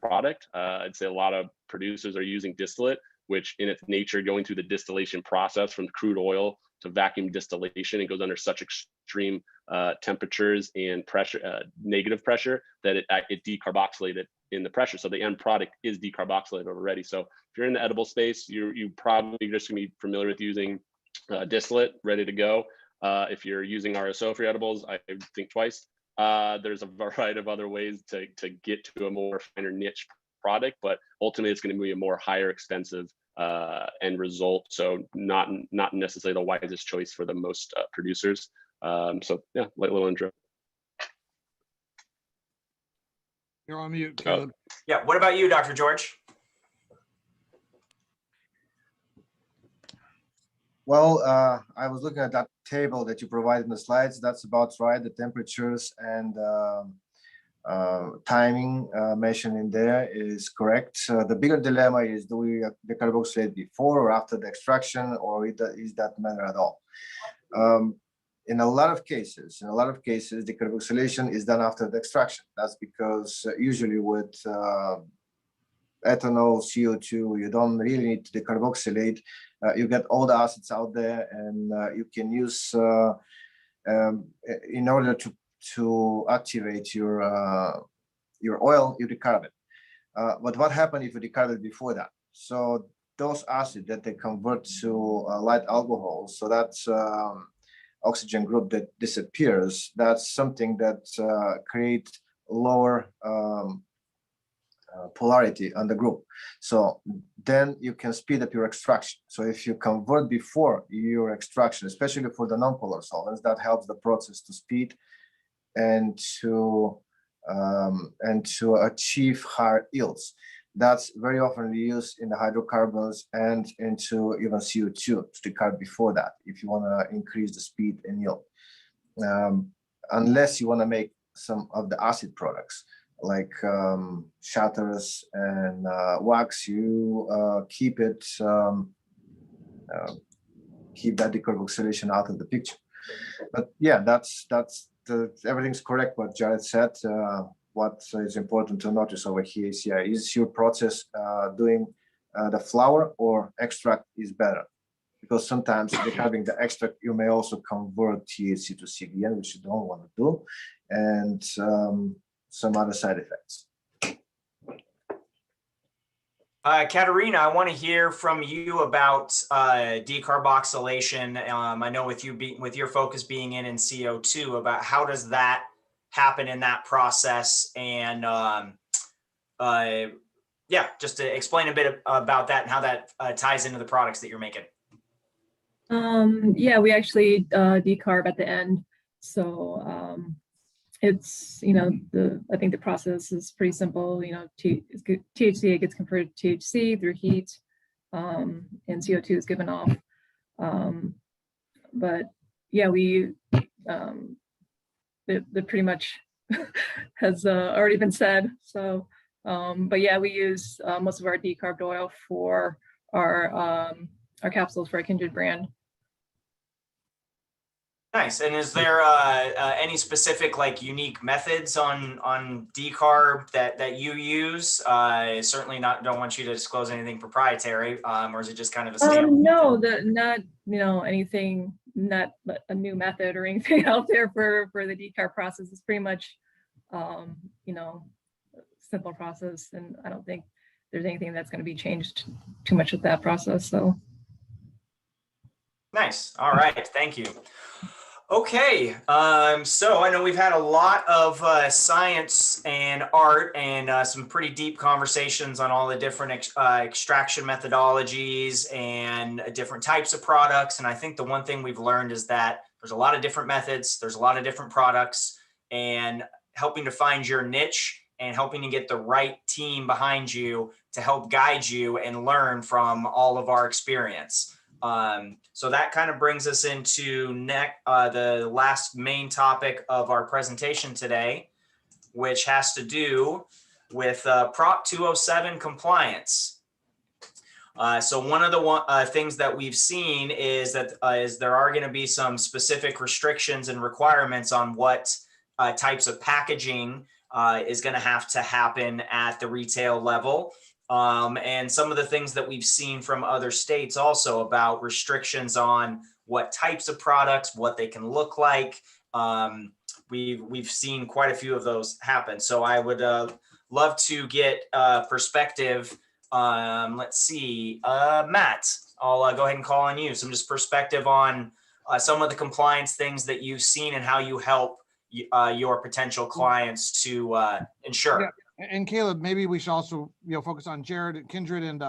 product. I'd say a lot of producers are using distillate, which in its nature, going through the distillation process from crude oil to vacuum distillation, it goes under such extreme temperatures and pressure, negative pressure, that it decarboxylated in the pressure. So the end product is decarboxylated already. So if you're in the edible space, you probably just gonna be familiar with using distillate ready to go. If you're using RSO for edibles, I think twice. There's a variety of other ways to get to a more finer niche product, but ultimately it's going to be a more higher expensive end result. So not necessarily the wisest choice for the most producers. So yeah, little intro. You're on mute, Caleb. Yeah, what about you, Dr. George? Well, I was looking at that table that you provided in the slides. That's about right. The temperatures and timing mentioned in there is correct. The bigger dilemma is, do we decarboxylate before or after the extraction, or is that matter at all? In a lot of cases, decarboxylation is done after the extraction. That's because usually with ethanol, CO2, you don't really need to decarboxylate. You get all the acids out there, and you can use in order to activate your oil, you decarb it. But what happens if you decarb it before that? So those acids that they convert to light alcohol, so that's oxygen group that disappears. That's something that creates lower polarity on the group. So then you can speed up your extraction. So if you convert before your extraction, especially for the non-polar solvents, that helps the process to speed and to achieve higher yields. That's very often used in the hydrocarbons and into even CO2 to decarb before that, if you want to increase the speed and yield. Unless you want to make some of the acid products like shatters and wax, you keep that decarboxylation out of the picture. But yeah, that's everything's correct what Jared said. What is important to notice over here is, yeah, is your process doing the flour or extract is better? Because sometimes having the extract, you may also convert THC to CBN, which you don't want to do, and some other side effects. Katerina, I want to hear from you about decarboxylation. I know with your focus being in CO2, about how does that happen in that process, and yeah, just to explain a bit about that and how that ties into the products that you're making. Yeah, we actually decarb at the end. So it's, you know, I think the process is pretty simple. You know, THCA gets converted to THC through heat, and CO2 is given off. But yeah, that pretty much has already been said. So, but yeah, we use most of our decarbed oil for our capsules for our Kindred brand. Nice. And is there any specific like unique methods on decarb that you use? Certainly don't want you to disclose anything proprietary, or is it just kind of a standard? No, not you know anything, not a new method or anything out there for the decarb process. It's pretty much you know, simple process, and I don't think there's anything that's going to be changed too much with that process. So nice. All right. Thank you. Okay, so I know we've had a lot of science and art and some pretty deep conversations on all the different extraction methodologies and different types of products. And I think the one thing we've learned is that there's a lot of different methods, there's a lot of different products, and helping to find your niche and helping to get the right team behind you to help guide you and learn from all of our experience. So that kind of brings us into the last main topic of our presentation today, which has to do with Prop 207 compliance. So one of the things that we've seen is that there are going to be some specific restrictions and requirements on what types of packaging is going to have to happen at the retail level. And some of the things that we've seen from other states also about restrictions on what types of products, what they can look like. We've seen quite a few of those happen. So I would love to get perspective. Let's see, Matt, I'll go ahead and call on you. Some just perspective on some of the compliance things that you've seen and how you help your potential clients to ensure. Yeah. And Caleb, maybe we should also, focus on Jared Kindred and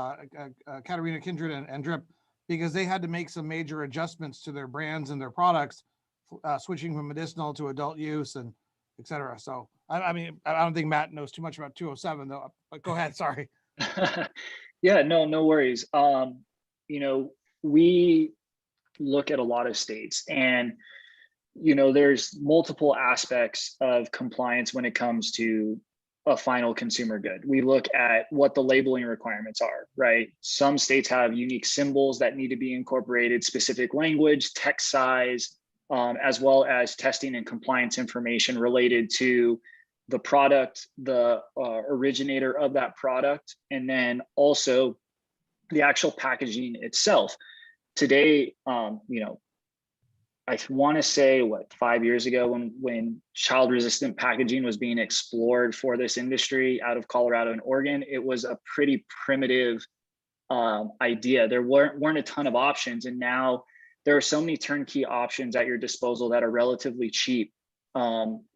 Katarina Kindred and Drip, because they had to make some major adjustments to their brands and their products, switching from medicinal to adult use and et cetera. So, I mean, I don't think Matt knows too much about 207 though, but go ahead, sorry. Yeah, no worries. We look at a lot of states and, there's multiple aspects of compliance when it comes to a final consumer good. We look at what the labeling requirements are, right? Some states have unique symbols that need to be incorporated, specific language, text size, as well as testing and compliance information related to the product, the originator of that product, and then also the actual packaging itself. Today, I want to say 5 years ago when child resistant packaging was being explored for this industry out of Colorado and Oregon, it was a pretty primitive idea. There weren't a ton of options, and now there are so many turnkey options at your disposal that are relatively cheap.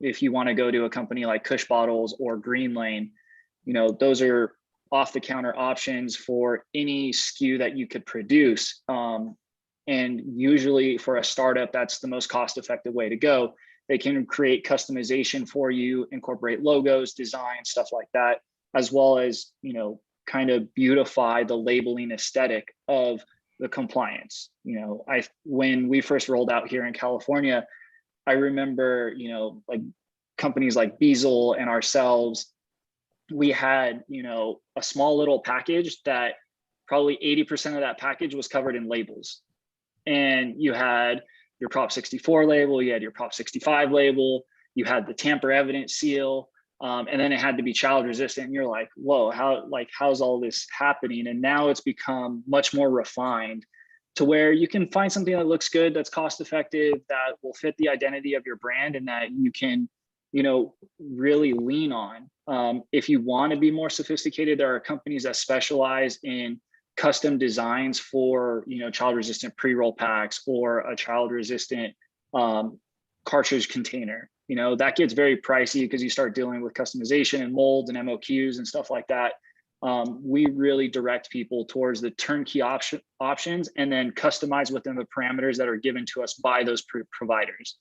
If you want to go to a company like Kush Bottles or Green Lane, those are off the counter options for any SKU that you could produce. And usually for a startup, that's the most cost-effective way to go. They can create customization for you, incorporate logos, design, stuff like that, as well as, kind of beautify the labeling aesthetic of the compliance. When we first rolled out here in California, I remember, like companies like Beazle and ourselves, we had, a small little package that probably 80% of that package was covered in labels. And you had your Prop 64 label, you had your Prop 65 label, you had the tamper evidence seal, and then it had to be child resistant. And you're like, whoa, how's all this happening? And now it's become much more refined to where you can find something that looks good, that's cost effective, that will fit the identity of your brand, and that you can, really lean on. If you want to be more sophisticated, there are companies that specialize in custom designs for child resistant pre-roll packs or a child resistant cartridge container. That gets very pricey because you start dealing with customization and molds and MOQs and stuff like that. We really direct people towards the turnkey options and then customize within the parameters that are given to us by those providers.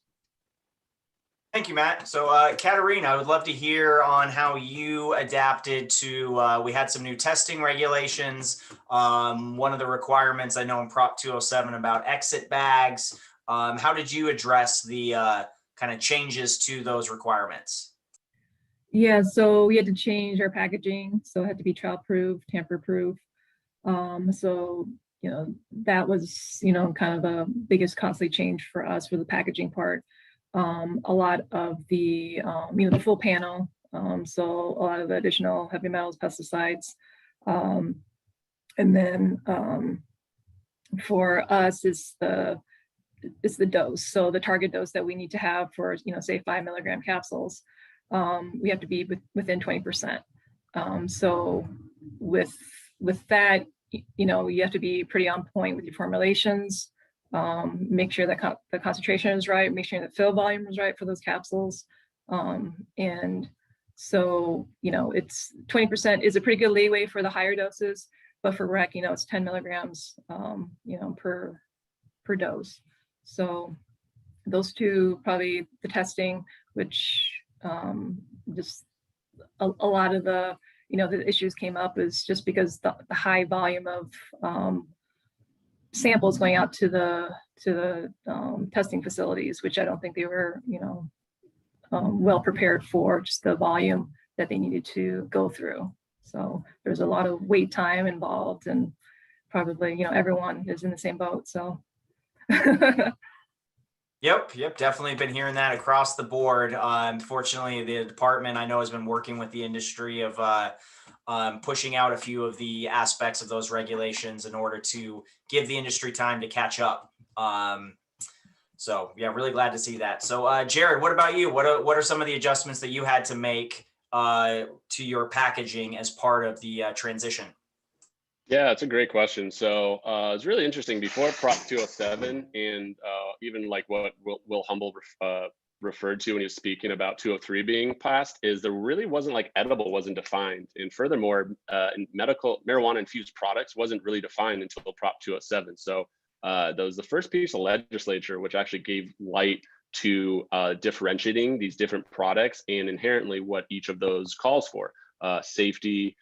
Thank you, Matt. So, Katerina, I would love to hear on how you adapted to, we had some new testing regulations. One of the requirements I know in Prop 207 about exit bags. How did you address the kind of changes to those requirements? Yeah, so we had to change our packaging. So it had to be child-proof, tamper-proof. So, that was, kind of the biggest costly change for us for the packaging part. A lot of the, the full panel. So a lot of the additional heavy metals, pesticides. And then for us is the dose. So the target dose that we need to have for, say 5 milligram capsules, we have to be within 20%. So with that, you have to be pretty on point with your formulations. Make sure that the concentration is right, make sure the fill volume is right for those capsules. And so, it's 20% is a pretty good leeway for the higher doses, but for rec, it's 10 milligrams, per dose. So those two, probably the testing, which just a lot of the, the issues came up is just because the high volume of samples going out to the testing facilities, which I don't think they were, well prepared for, just the volume that they needed to go through. So there's a lot of wait time involved, and probably, everyone is in the same boat. So. Yep, definitely been hearing that across the board. Unfortunately, the department I know has been working with the industry of pushing out a few of the aspects of those regulations in order to give the industry time to catch up. So yeah, really glad to see that. So Jared, what about you? What are some of the adjustments that you had to make to your packaging as part of the transition? Yeah, it's a great question. So it's really interesting. Before Prop 207 and even like what Will Humble referred to when he was speaking about 203 being passed, is there really wasn't, like, edible wasn't defined. And furthermore, medical marijuana infused products wasn't really defined until Prop 207. So that was the first piece of legislature which actually gave light to differentiating these different products and inherently what each of those calls for: safety,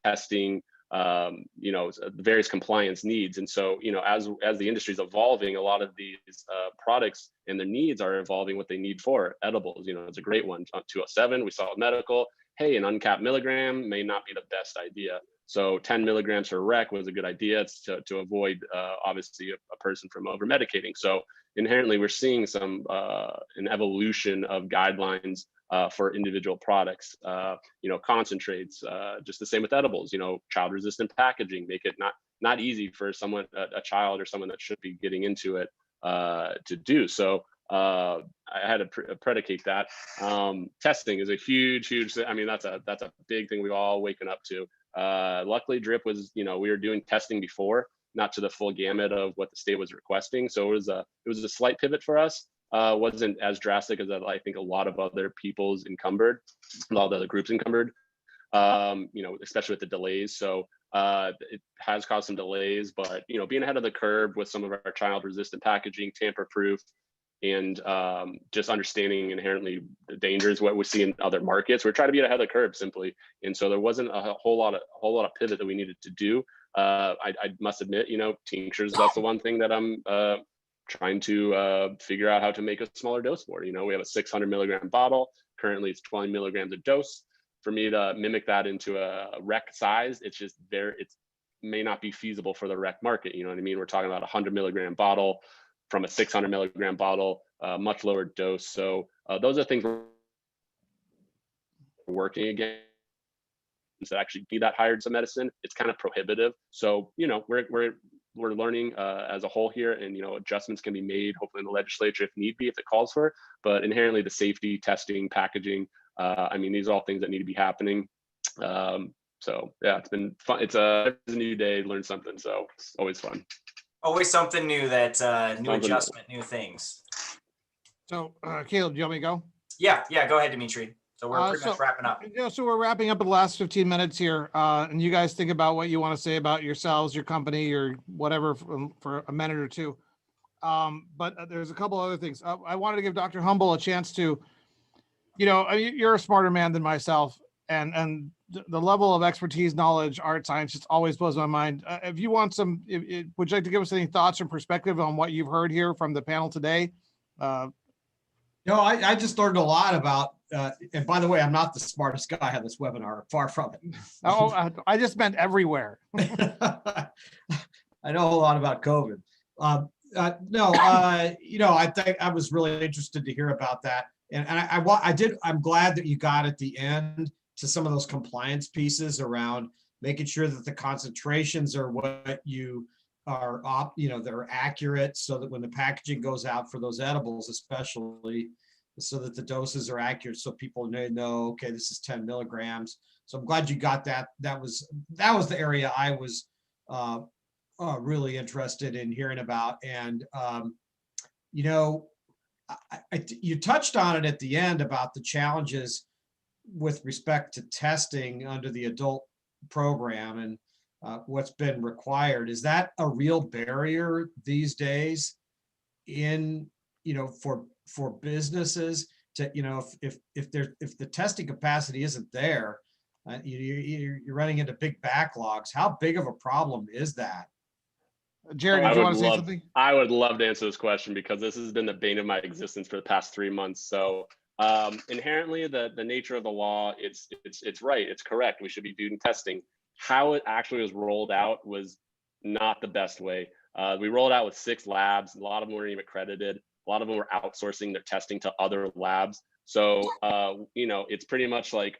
testing, the various compliance needs. And so, as the industry is evolving, a lot of these products and their needs are evolving what they need for edibles. It's a great one. 207, we saw medical. Hey, an uncapped milligram may not be the best idea. So 10 milligrams for rec was a good idea. It's to avoid, obviously, a person from over medicating. So inherently, we're seeing an evolution of guidelines for individual products, concentrates, just the same with edibles, child resistant packaging, make it not easy for someone, a child or someone that should be getting into it to do. So I had to predicate that. Testing is a huge, I mean, that's a big thing we've all waken up to. Luckily drip was, we were doing testing before, not to the full gamut of what the state was requesting. So it was a slight pivot for us. Wasn't as drastic as I think a lot of other people's encumbered, a lot of the other groups encumbered, especially with the delays. So it has caused some delays, but being ahead of the curve with some of our child resistant packaging, tamper proof, and just understanding inherently the dangers what we see in other markets, we're trying to be ahead of the curve simply. And so there wasn't a whole lot of pivot that we needed to do. I must admit, tinctures, that's the one thing that I'm trying to figure out how to make a smaller dose for. We have a 600 milligram bottle. Currently it's 20 milligrams a dose. For me to mimic that into a rec size, it may not be feasible for the rec market. You know what I mean? We're talking about a 100 milligram bottle from a 600 milligram bottle, much lower dose. So those are things we're working against that actually be that higher dose of medicine. It's kind of prohibitive. So, we're learning as a whole here, and adjustments can be made hopefully in the legislature if need be, if it calls for it. But inherently the safety, testing, packaging, these are all things that need to be happening. So yeah, it's been fun. It's a new day, learn something. So it's always fun. Always something new, that new adjustment, new things. So Caleb, do you want me to go? Yeah, go ahead, Dimitri. So we're pretty much wrapping up. So we're wrapping up in the last 15 minutes here. And you guys think about what you want to say about yourselves, your company, or whatever for a minute or two. But there's a couple other things. I wanted to give Dr. Humble a chance to, you're a smarter man than myself, and the level of expertise, knowledge, art, science just always blows my mind. If you want would you like to give us any thoughts or perspective on what you've heard here from the panel today? No, I just learned a lot about, and by the way, I'm not the smartest guy on this webinar, far from it. I just meant everywhere. I know a lot about COVID. No, I think I was really interested to hear about that. And I'm glad that you got at the end to some of those compliance pieces around making sure that the concentrations are what you are, they're accurate, so that when the packaging goes out for those edibles, especially, so that the doses are accurate, so people know, okay, this is 10 milligrams. So I'm glad you got that. That was the area I was really interested in hearing about. And you touched on it at the end about the challenges with respect to testing under the adult program and what's been required. Is that a real barrier these days for businesses to, if the testing capacity isn't there, you're running into big backlogs? How big of a problem is that? Jared, did you want to say something? I would love to answer this question, because this has been the bane of my existence for the past 3 months. So inherently, the nature of the law, it's right, it's correct. We should be doing testing. How it actually was rolled out was not the best way. We rolled out with 6 labs. A lot of them weren't even accredited. A lot of them were outsourcing their testing to other labs. So, it's pretty much like,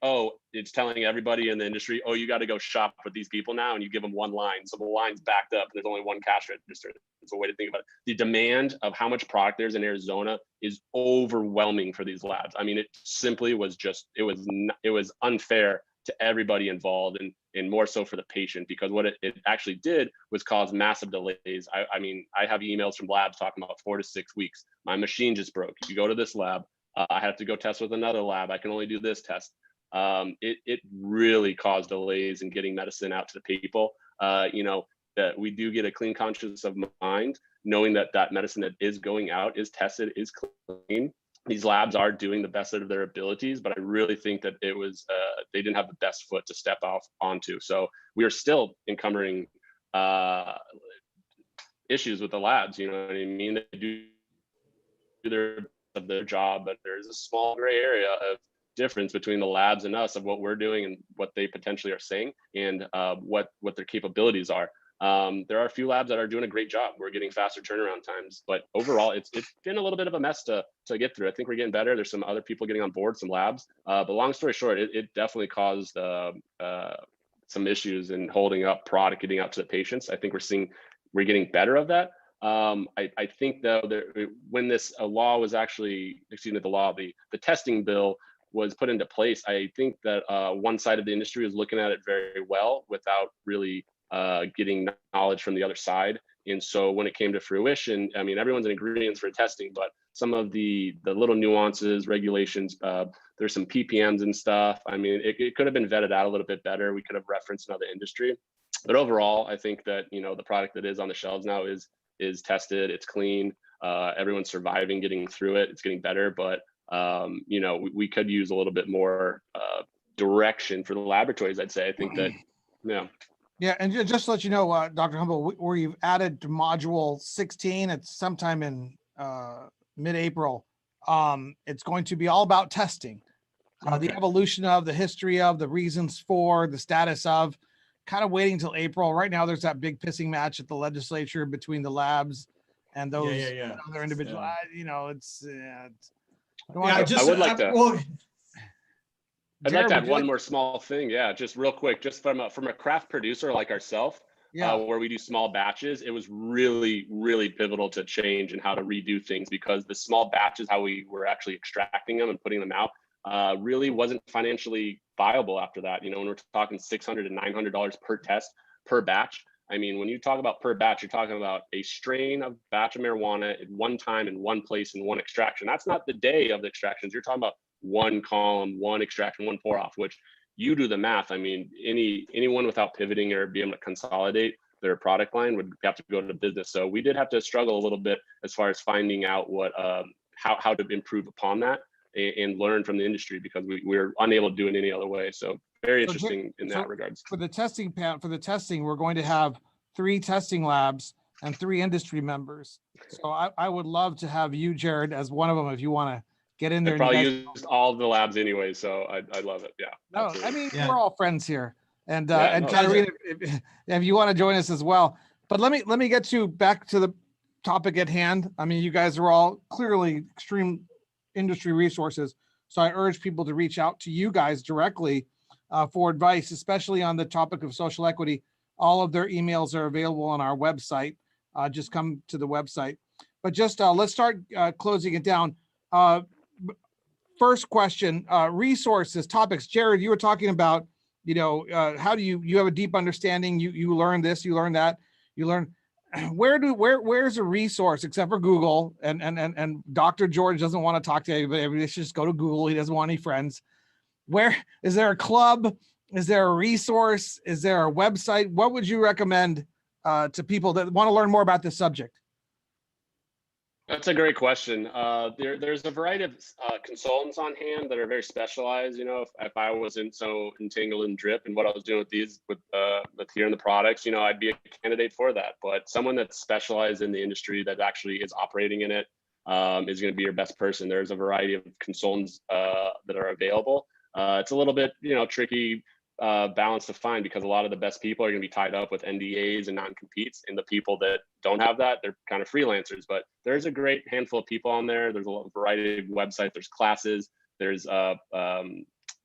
it's telling everybody in the industry, you got to go shop with these people now, and you give them one line. So the line's backed up, and there's only one cash register. It's a way to think about it. The demand of how much product there's in Arizona is overwhelming for these labs. I mean, it simply was it was unfair to everybody involved, and more so for the patient, because what it actually did was cause massive delays. I mean, I have emails from labs talking about 4 to 6 weeks. My machine just broke. You go to this lab, I have to go test with another lab. I can only do this test. It really caused delays in getting medicine out to the people. That we do get a clean conscience of mind, knowing that medicine that is going out is tested, is clean. These labs are doing the best of their abilities, but I really think that it was they didn't have the best foot to step off onto. So we are still encumbering issues with the labs. You know what I mean? They do their job, but there's a small gray area of difference between the labs and us, of what we're doing and what they potentially are saying, and what their capabilities are. There are a few labs that are doing a great job. We're getting faster turnaround times, but overall it's been a little bit of a mess to get through. I think we're getting better. There's some other people getting on board, some labs, but long story short, it definitely caused some issues in holding up product getting out to the patients. I think we're getting better of that. I think though, when this law was actually, the testing bill was put into place, I think that one side of the industry was looking at it very well without really getting knowledge from the other side. And so when it came to fruition, I mean, everyone's in agreement for testing, but some of the little nuances, regulations, there's some PPMs and stuff. I mean, it could have been vetted out a little bit better. We could have referenced another industry. But overall, I think that, the product that is on the shelves now is tested, it's clean, everyone's surviving, getting through it, it's getting better. But, we could use a little bit more direction for the laboratories, I'd say. I think that, Yeah, and just to let you know, Dr. Humble, where you've added to module 16, it's sometime in mid-April. It's going to be all about testing, the evolution of, the history of, the reasons for, the status of, kind of waiting till April. Right now, there's that big pissing match at the legislature between the labs and those other individuals. I'd like to add one more small thing. Yeah, just real quick, just from a craft producer like ourselves, where we do small batches, it was really, really pivotal to change and how to redo things, because the small batches, how we were actually extracting them and putting them out, really wasn't financially viable after that. When we're talking $600 to $900 per test per batch. I mean, when you talk about per batch, you're talking about a strain of batch of marijuana at one time in one place in one extraction. That's not the day of the extractions. You're talking about one column, one extraction, one pour off, which you do the math. I mean, anyone without pivoting or being able to consolidate their product line would have to go to business. So we did have to struggle a little bit as far as finding out what how to improve upon that and learn from the industry, because we're unable to do it any other way. So very interesting in that regards. For the testing, we're going to have 3 testing labs and 3 industry members. So I would love to have you, Jared, as one of them if you want to get in there. I probably used all the labs anyway, so I love it. Yeah. No, absolutely. I mean, Yeah. we're all friends here. And Yeah, no, Katarina, if you want to join us as well. But let me get you back to the topic at hand. I mean, you guys are all clearly extreme industry resources. So I urge people to reach out to you guys directly for advice, especially on the topic of social equity. All of their emails are available on our website. Just come to the website. But just let's start closing it down. First question, resources, topics. Jared, you were talking about, how do you have a deep understanding, you learn this, you learn that, you learn, where's a resource except for Google, and Dr. George doesn't want to talk to anybody, everybody should just go to Google, he doesn't want any friends. Where is there a club? Is there a resource? Is there a website? What would you recommend to people that want to learn more about this subject? That's a great question. There's a variety of consultants on hand that are very specialized. If I wasn't so entangled in drip and what I was doing with here in the products, I'd be a candidate for that. But someone that's specialized in the industry that actually is operating in it is going to be your best person. There's a variety of consultants that are available. It's a little bit, tricky balance to find, because a lot of the best people are going to be tied up with NDAs and non-competes, and the people that don't have that, they're kind of freelancers. But there's a great handful of people on there. There's a variety of websites, there's classes, there's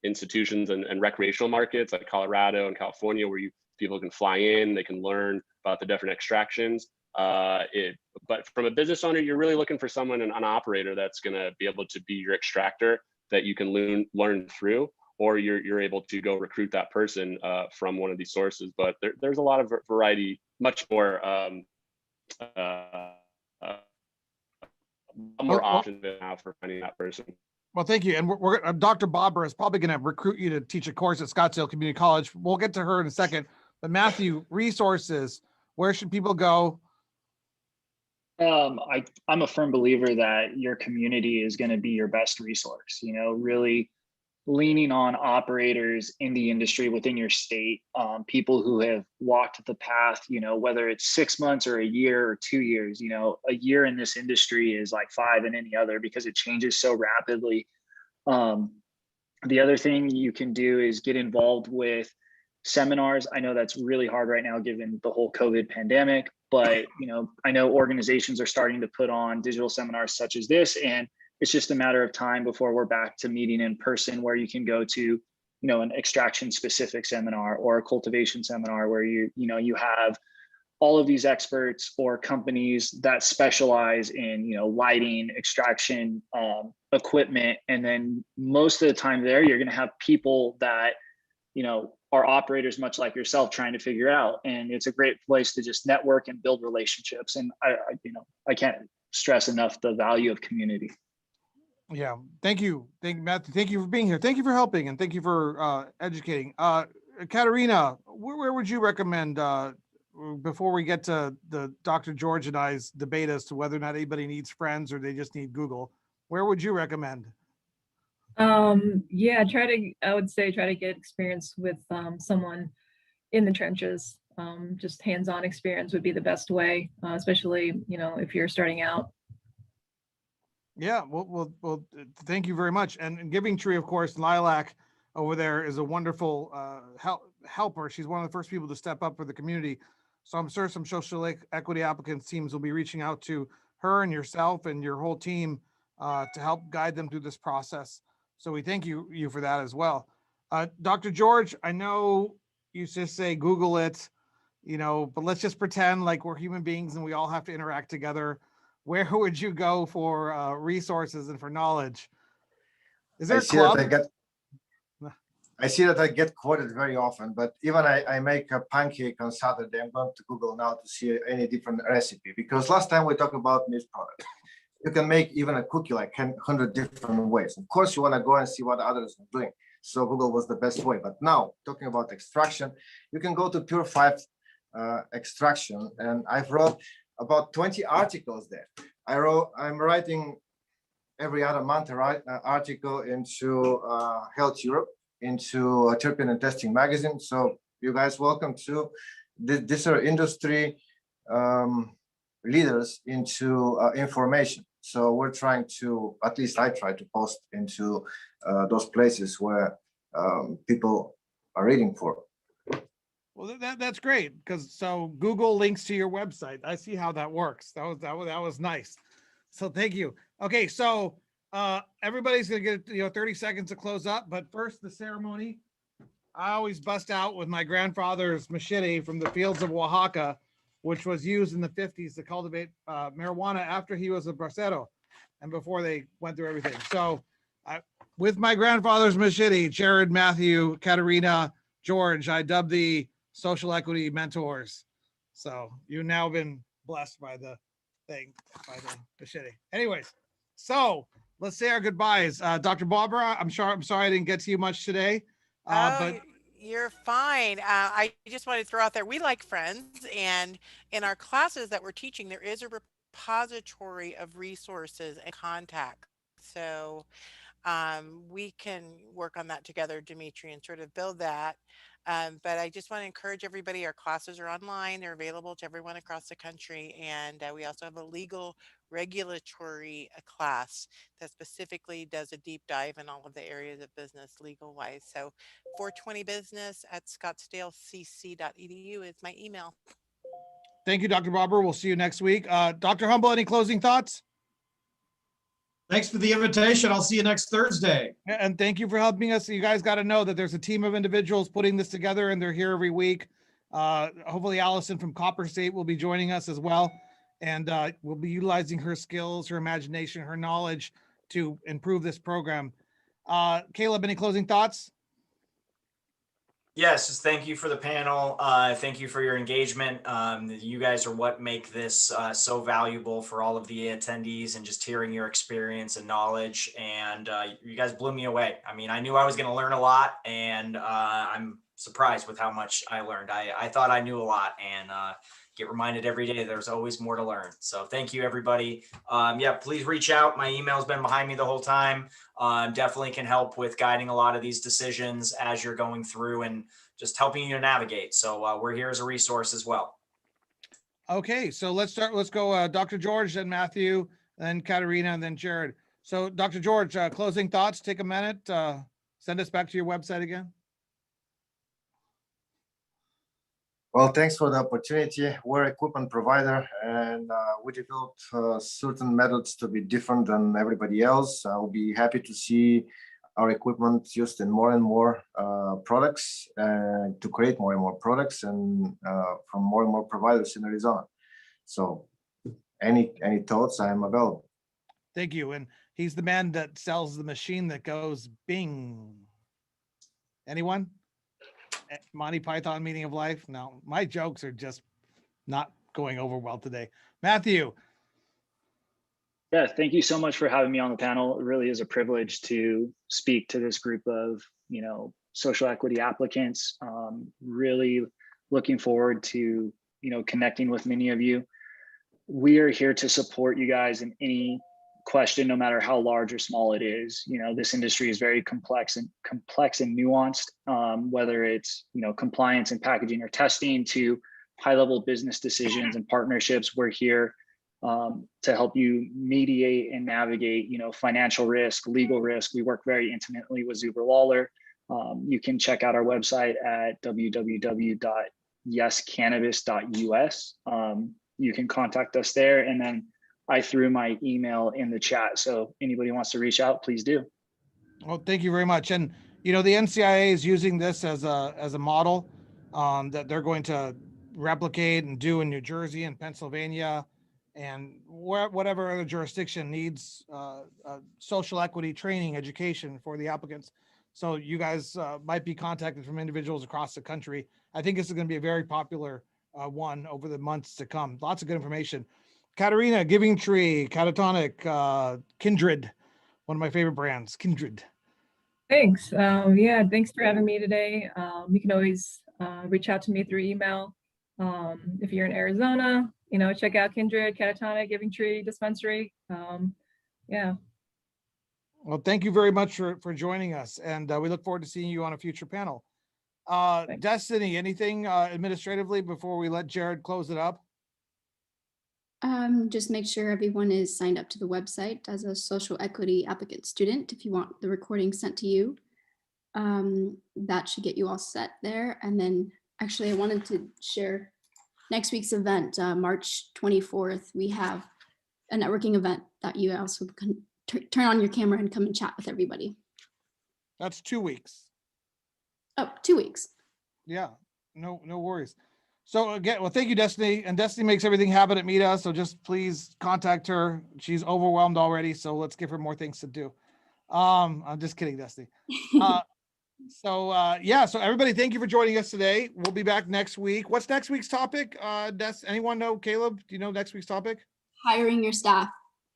institutions and recreational markets like Colorado and California, where people can fly in, they can learn about the different extractions. But from a business owner, you're really looking for someone, an operator that's going to be able to be your extractor that you can learn through, or you're able to go recruit that person from one of these sources. But there's a lot of variety, much more options now for finding that person. Well, thank you. And we're Dr. Bobber is probably going to recruit you to teach a course at Scottsdale Community College. We'll get to her in a second. But Matthew, resources, where should people go? I'm a firm believer that your community is going to be your best resource, really leaning on operators in the industry within your state, people who have walked the path, whether it's 6 months or a year or 2 years. A year in this industry is like 5 in any other, because it changes so rapidly. The other thing you can do is get involved with seminars. I know that's really hard right now given the whole COVID pandemic, but I know organizations are starting to put on digital seminars such as this, and it's just a matter of time before we're back to meeting in person, where you can go to, an extraction specific seminar or a cultivation seminar where you have all of these experts or companies that specialize in, lighting, extraction, equipment. And then most of the time there, you're going to have people that, are operators much like yourself trying to figure out. And it's a great place to just network and build relationships. And I can't stress enough the value of community. Yeah, thank you, Matthew. Thank you for being here. Thank you for helping, and thank you for educating. Katarina, where would you recommend before we get to the Dr. George and I's debate as to whether or not anybody needs friends or they just need Google? Where would you recommend? Yeah, I would say try to get experience with someone in the trenches. Just hands-on experience would be the best way, especially, if you're starting out. Yeah, well, thank you very much. And Giving Tree, of course, Lilac over there is a wonderful helper. She's one of the first people to step up for the community. So I'm sure some social equity applicants teams will be reaching out to her and yourself and your whole team to help guide them through this process. So we thank you for that as well. Dr. George, I know you just say Google it, but let's just pretend like we're human beings and we all have to interact together. Where would you go for resources and for knowledge? Is there a club? I see that I get quoted very often, but even I make a pancake on Saturday. I'm going to Google now to see any different recipe, because last time we talked about meat products. You can make even a cookie like 100 different ways. Of course, you want to go and see what others are doing. So Google was the best way. But now talking about extraction, you can go to Pure 5 extraction, and I've wrote about 20 articles there. I'm writing every other month article into Health Europe, into Terpene and Testing magazine. So you guys welcome to these are industry leaders into information. So we're trying to, at least I try to post into those places where people are reading for. Well, that's great, because so Google links to your website. I see how that works. That was nice. So thank you. Okay, so everybody's gonna get 30 seconds to close up, but first the ceremony. I always bust out with my grandfather's machete from the fields of Oaxaca, which was used in the 50s to cultivate marijuana after he was a bracero and before they went through everything. So with my grandfather's machete, Jared, Matthew, Katerina, George, I dubbed the social equity mentors. So you've now been blessed by the thing, by the machete. Anyways, so let's say our goodbyes. Dr. Barbara, I'm sorry I didn't get to you much today. But You're fine. I just want to throw out there, we like friends, and in our classes that we're teaching, there is a repository of resources and contacts. So we can work on that together, Dimitri, and sort of build that. But I just want to encourage everybody, our classes are online, they're available to everyone across the country. And we also have a legal regulatory class that specifically does a deep dive in all of the areas of business legal wise. So 420business at scottsdalecc.edu is my email. thank you, Dr. Barber. We'll see you next week. Dr. Humble, any closing thoughts? Thanks for the invitation. I'll see you next Thursday. And thank you for helping us. You guys got to know that there's a team of individuals putting this together, and they're here every week. Hopefully Allison from Copper State will be joining us as well. And we'll be utilizing her skills, her imagination, her knowledge to improve this program. Caleb, any closing thoughts? Yes, just thank you for the panel. Thank you for your engagement. You guys are what make this so valuable for all of the attendees, and just hearing your experience and knowledge. And you guys blew me away. I mean, I knew I was going to learn a lot, and I'm surprised with how much I learned. I thought I knew a lot, and get reminded every day there's always more to learn. So thank you, everybody. Yeah, please reach out. My email's been behind me the whole time. Definitely can help with guiding a lot of these decisions as you're going through and just helping you to navigate. So we're here as a resource as well. Okay, so let's go Dr. George, then Matthew, then Katerina, and then Jared. So Dr. George, closing thoughts, take a minute, send us back to your website again. Well, thanks for the opportunity. We're equipment provider, and we developed certain methods to be different than everybody else. I'll be happy to see our equipment used in more and more products, and to create more and more products, and from more and more providers in Arizona. So any thoughts, I am available. Thank you. And he's the man that sells the machine that goes bing. Anyone? Monty Python Meaning of Life? No, my jokes are just not going over well today. Matthew. Yeah, thank you so much for having me on the panel. It really is a privilege to speak to this group of, social equity applicants. Really looking forward to, connecting with many of you. We are here to support you guys in any question, no matter how large or small it is. This industry is very complex and nuanced, whether it's, compliance and packaging or testing to high-level business decisions and partnerships. We're here to help you mediate and navigate, financial risk, legal risk. We work very intimately with Zuber Lawler. You can check out our website at www.yescannabis.us. You can contact us there, and then I threw my email in the chat. So anybody wants to reach out, please do. Well, thank you very much. And, the NCIA is using this as a model that they're going to replicate and do in New Jersey and Pennsylvania and whatever other jurisdiction needs social equity training, education for the applicants. So you guys might be contacted from individuals across the country. I think this is going to be a very popular one over the months to come. Lots of good information. Katerina, Giving Tree, Catatonic, Kindred, one of my favorite brands, Kindred. Thanks. Yeah, thanks for having me today. You can always reach out to me through email. If you're in Arizona, check out Kindred, Catatonic, Giving Tree Dispensary. Yeah. Well, thank you very much for joining us, and we look forward to seeing you on a future panel. Thanks. Destiny, anything administratively before we let Jared close it up? Just make sure everyone is signed up to the website as a social equity applicant student if you want the recording sent to you. That should get you all set there. And then actually I wanted to share next week's event, March 24th. We have a networking event that you also can turn on your camera and come and chat with everybody. That's 2 weeks. Oh, 2 weeks. Yeah, no worries. So again, well, thank you, Destiny. And Destiny makes everything happen at Meta. So just please contact her. She's overwhelmed already. So let's give her more things to do. I'm just kidding, Destiny. So everybody, thank you for joining us today. We'll be back next week. What's next week's topic? Anyone know? Caleb, do you know next week's topic? Hiring your staff.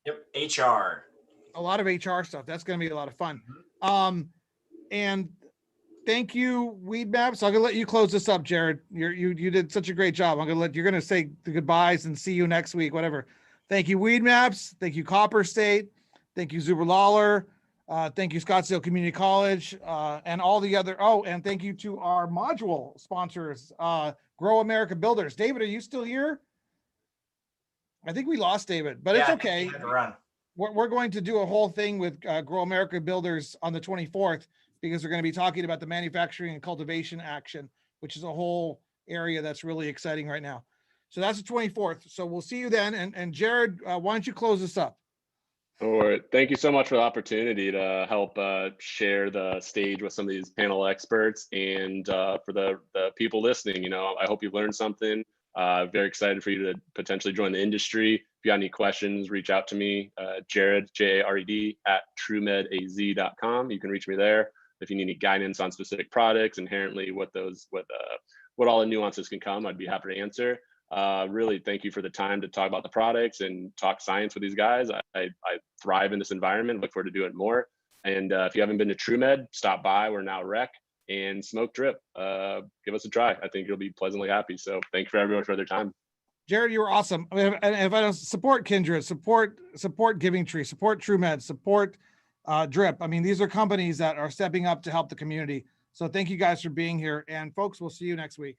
Yep, HR. A lot of HR stuff. That's going to be a lot of fun. And thank you, Weed Maps. I'm gonna let you close this up, Jared. You did such a great job. You're gonna say the goodbyes and see you next week, whatever. Thank you, Weed Maps. Thank you, Copper State. Thank you, Zuber Lawler. Thank you, Scottsdale Community College, and all the other. Oh, and thank you to our module sponsors, Grow America Builders. David, are you still here? I think we lost David, but it's okay. He had to run. We're going to do a whole thing with Grow America Builders on the 24th. Because we're going to be talking about the manufacturing and cultivation action, which is a whole area that's really exciting right now. So that's the 24th. So we'll see you then. And Jared, why don't you close this up? All right. Thank you so much for the opportunity to help share the stage with some of these panel experts, and for the people listening. I hope you've learned something. Very excited for you to potentially join the industry. If you got any questions, reach out to me, Jared, Jared, @TrueMedAZ.com. You can reach me there. If you need any guidance on specific products, inherently what all the nuances can come, I'd be happy to answer. Really, thank you for the time to talk about the products and talk science with these guys. I thrive in this environment. Look forward to doing more. And if you haven't been to TrueMed, stop by. We're now Rec and Smoke Drip. Give us a try. I think you'll be pleasantly happy. So thank you for everyone for their time. Jared, you were awesome. If I don't support Kindred, support Giving Tree, support TrueMed, support Drip. These are companies that are stepping up to help the community. So thank you guys for being here. And folks, we'll see you next week.